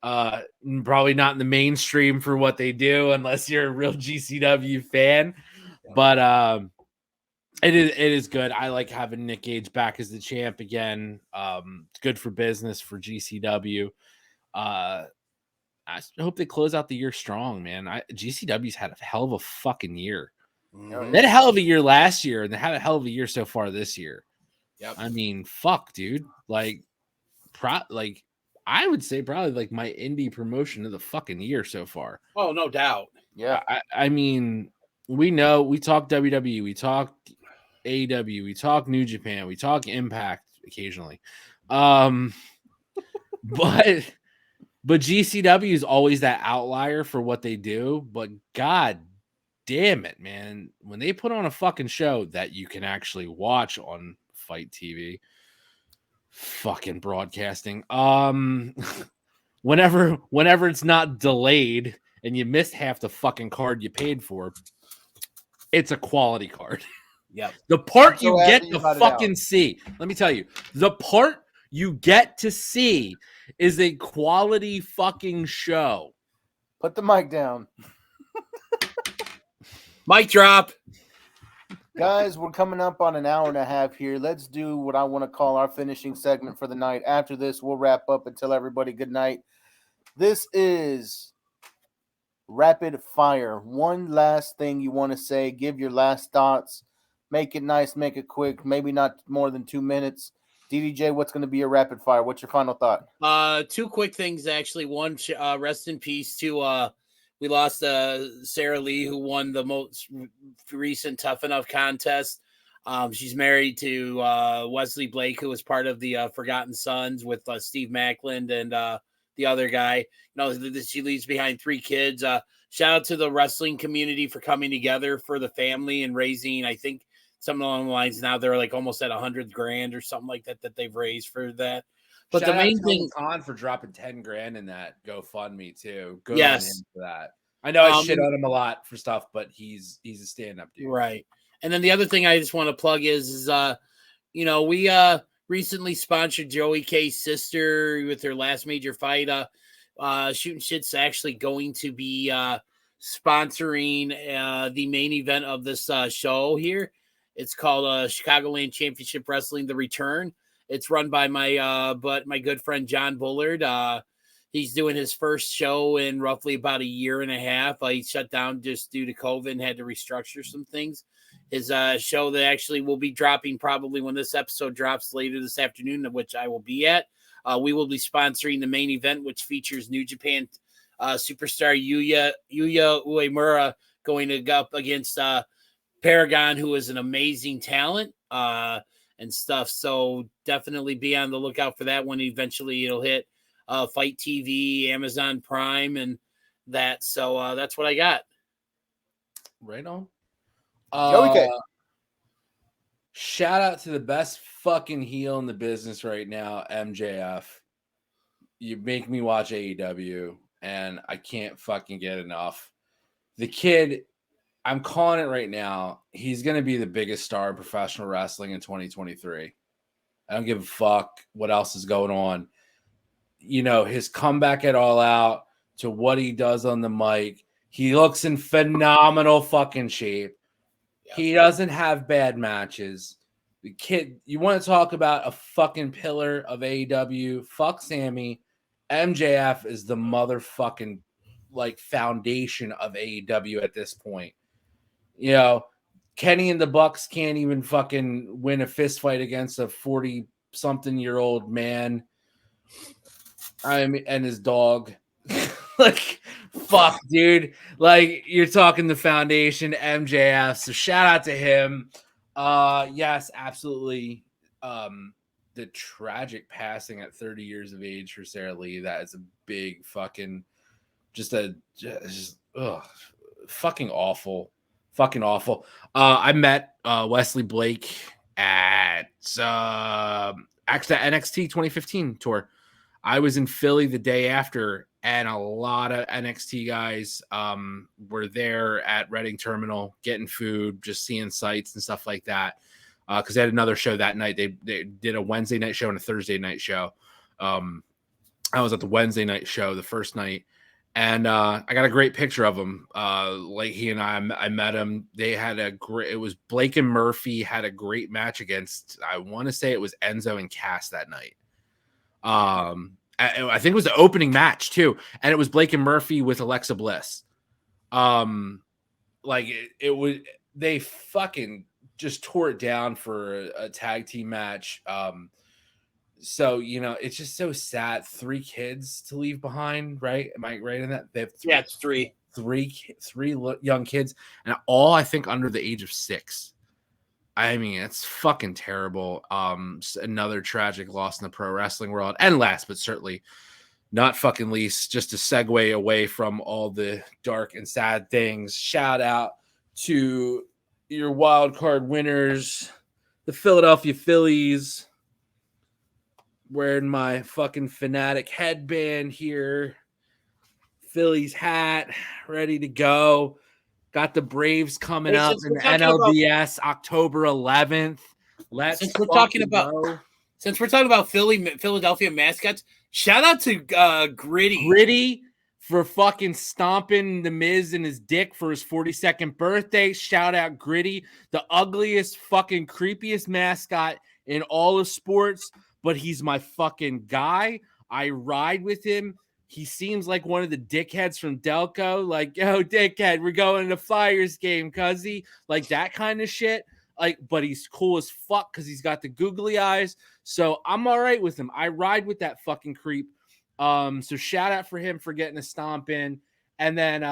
Probably not in the mainstream for what they do unless you're a real GCW fan. But it is good. I like having Nick Gage back as the champ again. It's good for business for GCW. I hope they close out the year strong, man. GCW's had a hell of a fucking year. Mm-hmm. They had a hell of a year last year, and they had a hell of a year so far this year. Yep. I mean, fuck, dude. Like, I would say probably like my indie promotion of the fucking year so far. Oh, no doubt. Yeah. I mean, we talk WWE, we talk AEW, we talk New Japan, we talk Impact occasionally. But GCW is always that outlier for what they do. But God damn it, man. When they put on a fucking show that you can actually watch on Fight TV, fucking broadcasting. When whenever it's not delayed and you missed half the fucking card you paid for, it's a quality card. Yep. The part I'm so you get happy to you got it fucking out. see, let me tell you, the part you get to see is a quality fucking show. Put the mic down. Mic drop. Guys, we're coming up on an hour and a half here. Let's do what I want to call our finishing segment for the night. After this, we'll wrap up and tell everybody good night. This is rapid fire. One last thing you want to say. Give your last thoughts. Make it nice. Make it quick. Maybe not more than 2 minutes. DDJ, what's going to be your rapid fire? What's your final thought? Two quick things, actually. One, rest in peace to we lost Sarah Lee, who won the most recent Tough Enough contest. She's married to Wesley Blake, who was part of the Forgotten Sons with Steve Macklin and the other guy. She leaves behind 3 kids. Shout out to the wrestling community for coming together for the family and raising, I think, something along the lines. Now they're like almost at $100,000 or something like that they've raised for that. But Shout the main out thing, Khan for dropping $10,000 in that GoFundMe too. Good Yes. on him for that. I know I shit on him a lot for stuff, but he's a stand-up dude. right? And then the other thing I just want to plug is we recently sponsored Joey K's sister with her last major fight. Shooting Shit's actually going to be sponsoring the main event of this show here. It's called ChicagoLand Championship Wrestling: The Return. It's run by my good friend John Bullard. He's doing his first show in roughly about a year and a half. He shut down just due to COVID and had to restructure some things. His show that actually will be dropping probably when this episode drops later this afternoon, which I will be at. We will be sponsoring the main event, which features New Japan superstar Yuya Uemura going to go up against Paragon, who is an amazing talent and stuff. So definitely be on the lookout for that one. Eventually it'll hit Fight TV, Amazon Prime, and that. So that's what I got. Right on. Joey K. Shout out to the best fucking heel in the business right now, MJF. You make me watch AEW, and I can't fucking get enough. The kid, I'm calling it right now, he's going to be the biggest star in professional wrestling in 2023. I don't give a fuck what else is going on. His comeback at All Out to what he does on the mic, he looks in phenomenal fucking shape. He doesn't have bad matches. The kid, you want to talk about a fucking pillar of AEW? Fuck Sammy. MJF is the motherfucking foundation of AEW at this point. Kenny and the Bucks can't even fucking win a fist fight against a 40-something-year-old man. And his dog. Fuck, dude. You're talking the foundation, MJF. So shout out to him. Yes, absolutely. The tragic passing at 30 years of age for Sarah Lee. That is a big fucking, fucking awful. Fucking awful. I met Wesley Blake at actually NXT 2015 tour. I was in Philly the day after, and a lot of NXT guys were there at Reading Terminal getting food, just seeing sights and stuff like that. Because they had another show that night. They did a Wednesday night show and a Thursday night show. I was at the Wednesday night show the first night, and I got a great picture of him. He and I met him. They had it was Blake and Murphy had a great match against, I want to say it was Enzo and Cass that night. I think it was the opening match too, and it was Blake and Murphy with Alexa Bliss. It was, they fucking just tore it down for a tag team match. So it's just so sad. 3 kids to leave behind, right? Am I right in that? They have it's 3 young kids, and all I think under the age of 6. I mean, it's fucking terrible. Another tragic loss in the pro wrestling world. And last but certainly not fucking least, just to segue away from all the dark and sad things, shout out to your wild card winners, the Philadelphia Phillies. wearing my fucking fanatic headband here. Phillies hat, ready to go. Got the Braves coming Hey, up since in we're the talking about- NLDS October 11th. Let's Since we're talking about- go. Since we're talking about Philadelphia mascots, shout out to Gritty. Gritty for fucking stomping the Miz in his dick for his 42nd birthday. Shout out Gritty, the ugliest, fucking creepiest mascot in all of sports, but he's my fucking guy. I ride with him. He seems like one of the dickheads from Delco, like, yo, dickhead, we're going to Flyers game, cuzzy. Like that kind of shit. Like, but he's cool as fuck because he's got the googly eyes. So I'm all right with him. I ride with that fucking creep. So shout out for him for getting a stomp in. And then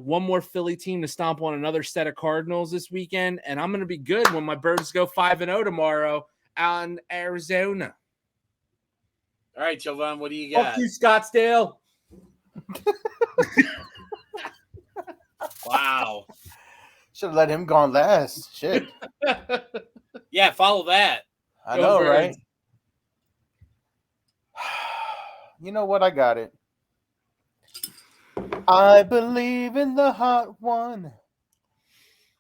one more Philly team to stomp on another set of Cardinals this weekend. And I'm gonna be good when my Birds go 5-0 tomorrow out in Arizona. All right, Jovan, what do you got? Fuck you, Scottsdale. Wow. Should have let him go on last. Shit. Yeah, follow that. I Go know, Birds. right? You know what? I got it. I believe in the hot one.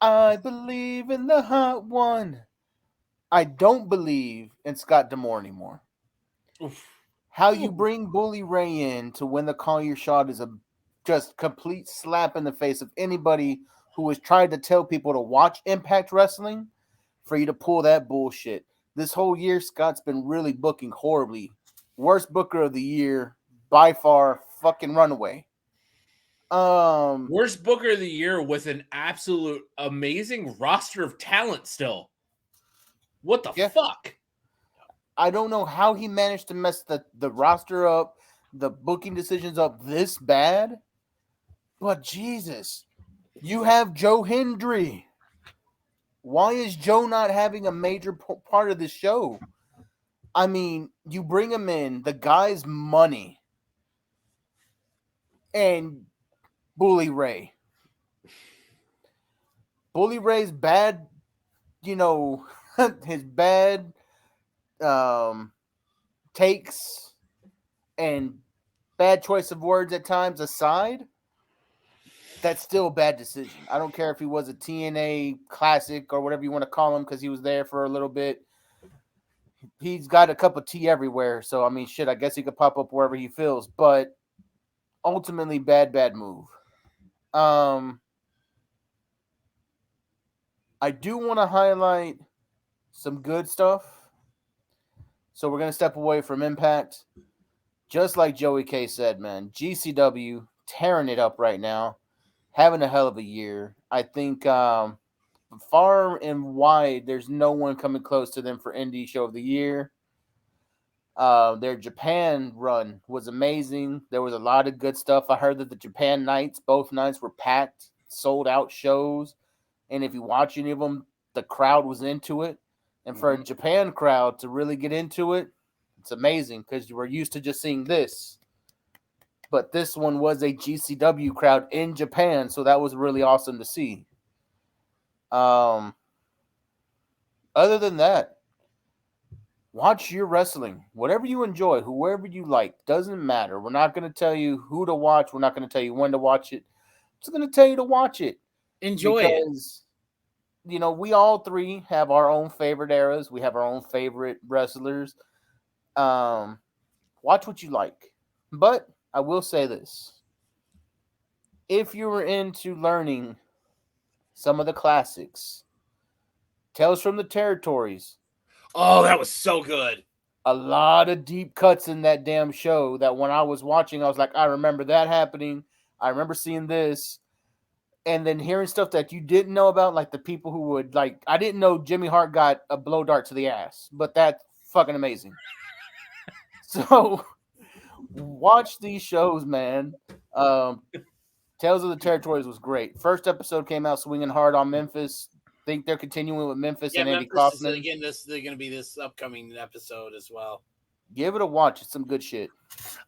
I believe in the hot one. I don't believe in Scott D'Amore anymore. Oof. How you bring Bully Ray in to win the Call Your Shot is a just complete slap in the face of anybody who has tried to tell people to watch Impact Wrestling for you to pull that bullshit. This whole year, Scott's been really booking horribly. Worst booker of the year by far, fucking runaway. Worst booker of the year with an absolute amazing roster of talent still. What the fuck? I don't know how he managed to mess the roster up, the booking decisions up this bad. But Jesus, you have Joe Hendry. Why is Joe not having a major part of the show? I mean, you bring him in, the guy's money, and Bully Ray. Bully Ray's bad, his bad takes and bad choice of words at times aside, that's still a bad decision. I don't care if he was a TNA classic or whatever you want to call him because he was there for a little bit. He's got a cup of tea everywhere. So, I mean, shit, I guess he could pop up wherever he feels. But ultimately, bad move. I do want to highlight some good stuff. So we're going to step away from Impact. Just like Joey K said, man, GCW tearing it up right now. Having a hell of a year. I think far and wide, there's no one coming close to them for Indie Show of the Year. Their Japan run was amazing. There was a lot of good stuff. I heard that the Japan nights, both nights were packed, sold out shows. And if you watch any of them, the crowd was into it. And for a Japan crowd to really get into it, it's amazing because we're used to just seeing this. But this one was a GCW crowd in Japan, so that was really awesome to see. Other than that, watch your wrestling. Whatever you enjoy, whoever you like, doesn't matter. We're not going to tell you who to watch. We're not going to tell you when to watch it. I'm just going to tell you to watch it. Enjoy it. We all three have our own favorite eras. We have our own favorite wrestlers. Watch what you like. But I will say this. If you were into learning some of the classics, Tales from the Territories. Oh, that was so good. A lot of deep cuts in that damn show that when I was watching, I was like, I remember that happening. I remember seeing this. And then hearing stuff that you didn't know about, like the people who would, I didn't know Jimmy Hart got a blow dart to the ass, but that's fucking amazing. So watch these shows, man. Tales of the Territories was great. First episode came out swinging hard on Memphis. Think they're continuing with Memphis and Andy Kaufman. Again, they're going to be this upcoming episode as well. Give it a watch. It's some good shit.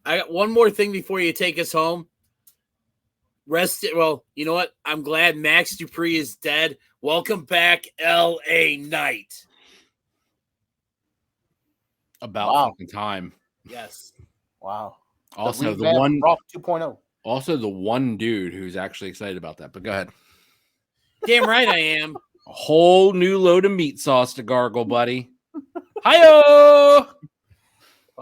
I got one more thing before you take us home. Well, you know what? I'm glad Max Dupree is dead. Welcome back, L.A. Knight. About Wow. fucking time. Yes. Wow. Also, the revamped one Raw 2.0. Also, the one dude who's actually excited about that. But go ahead. Damn right I am. A whole new load of meat sauce to gargle, buddy. Hi-yo!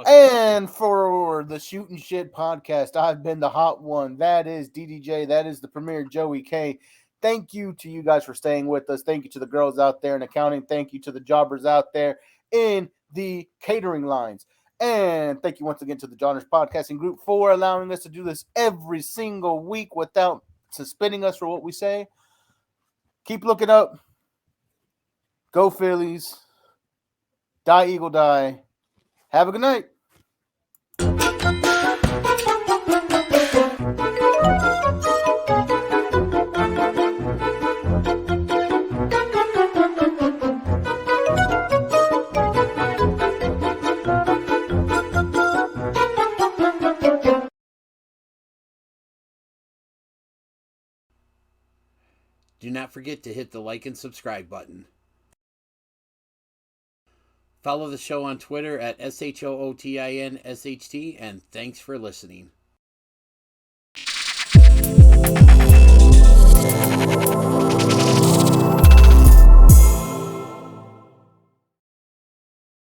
And for the Shooting Shit podcast, I've been the hot one. That is DDJ. That is the premier Joey K. Thank you to you guys for staying with us. Thank you to the girls out there in accounting. Thank you to the jobbers out there in the catering lines. And thank you once again to the Johners Podcasting Group for allowing us to do this every single week without suspending us for what we say. Keep looking up. Go Phillies. Die Eagle Die. Have a good night. Do not forget to hit the like and subscribe button. Follow the show on Twitter at SHOOTINSHT, and thanks for listening.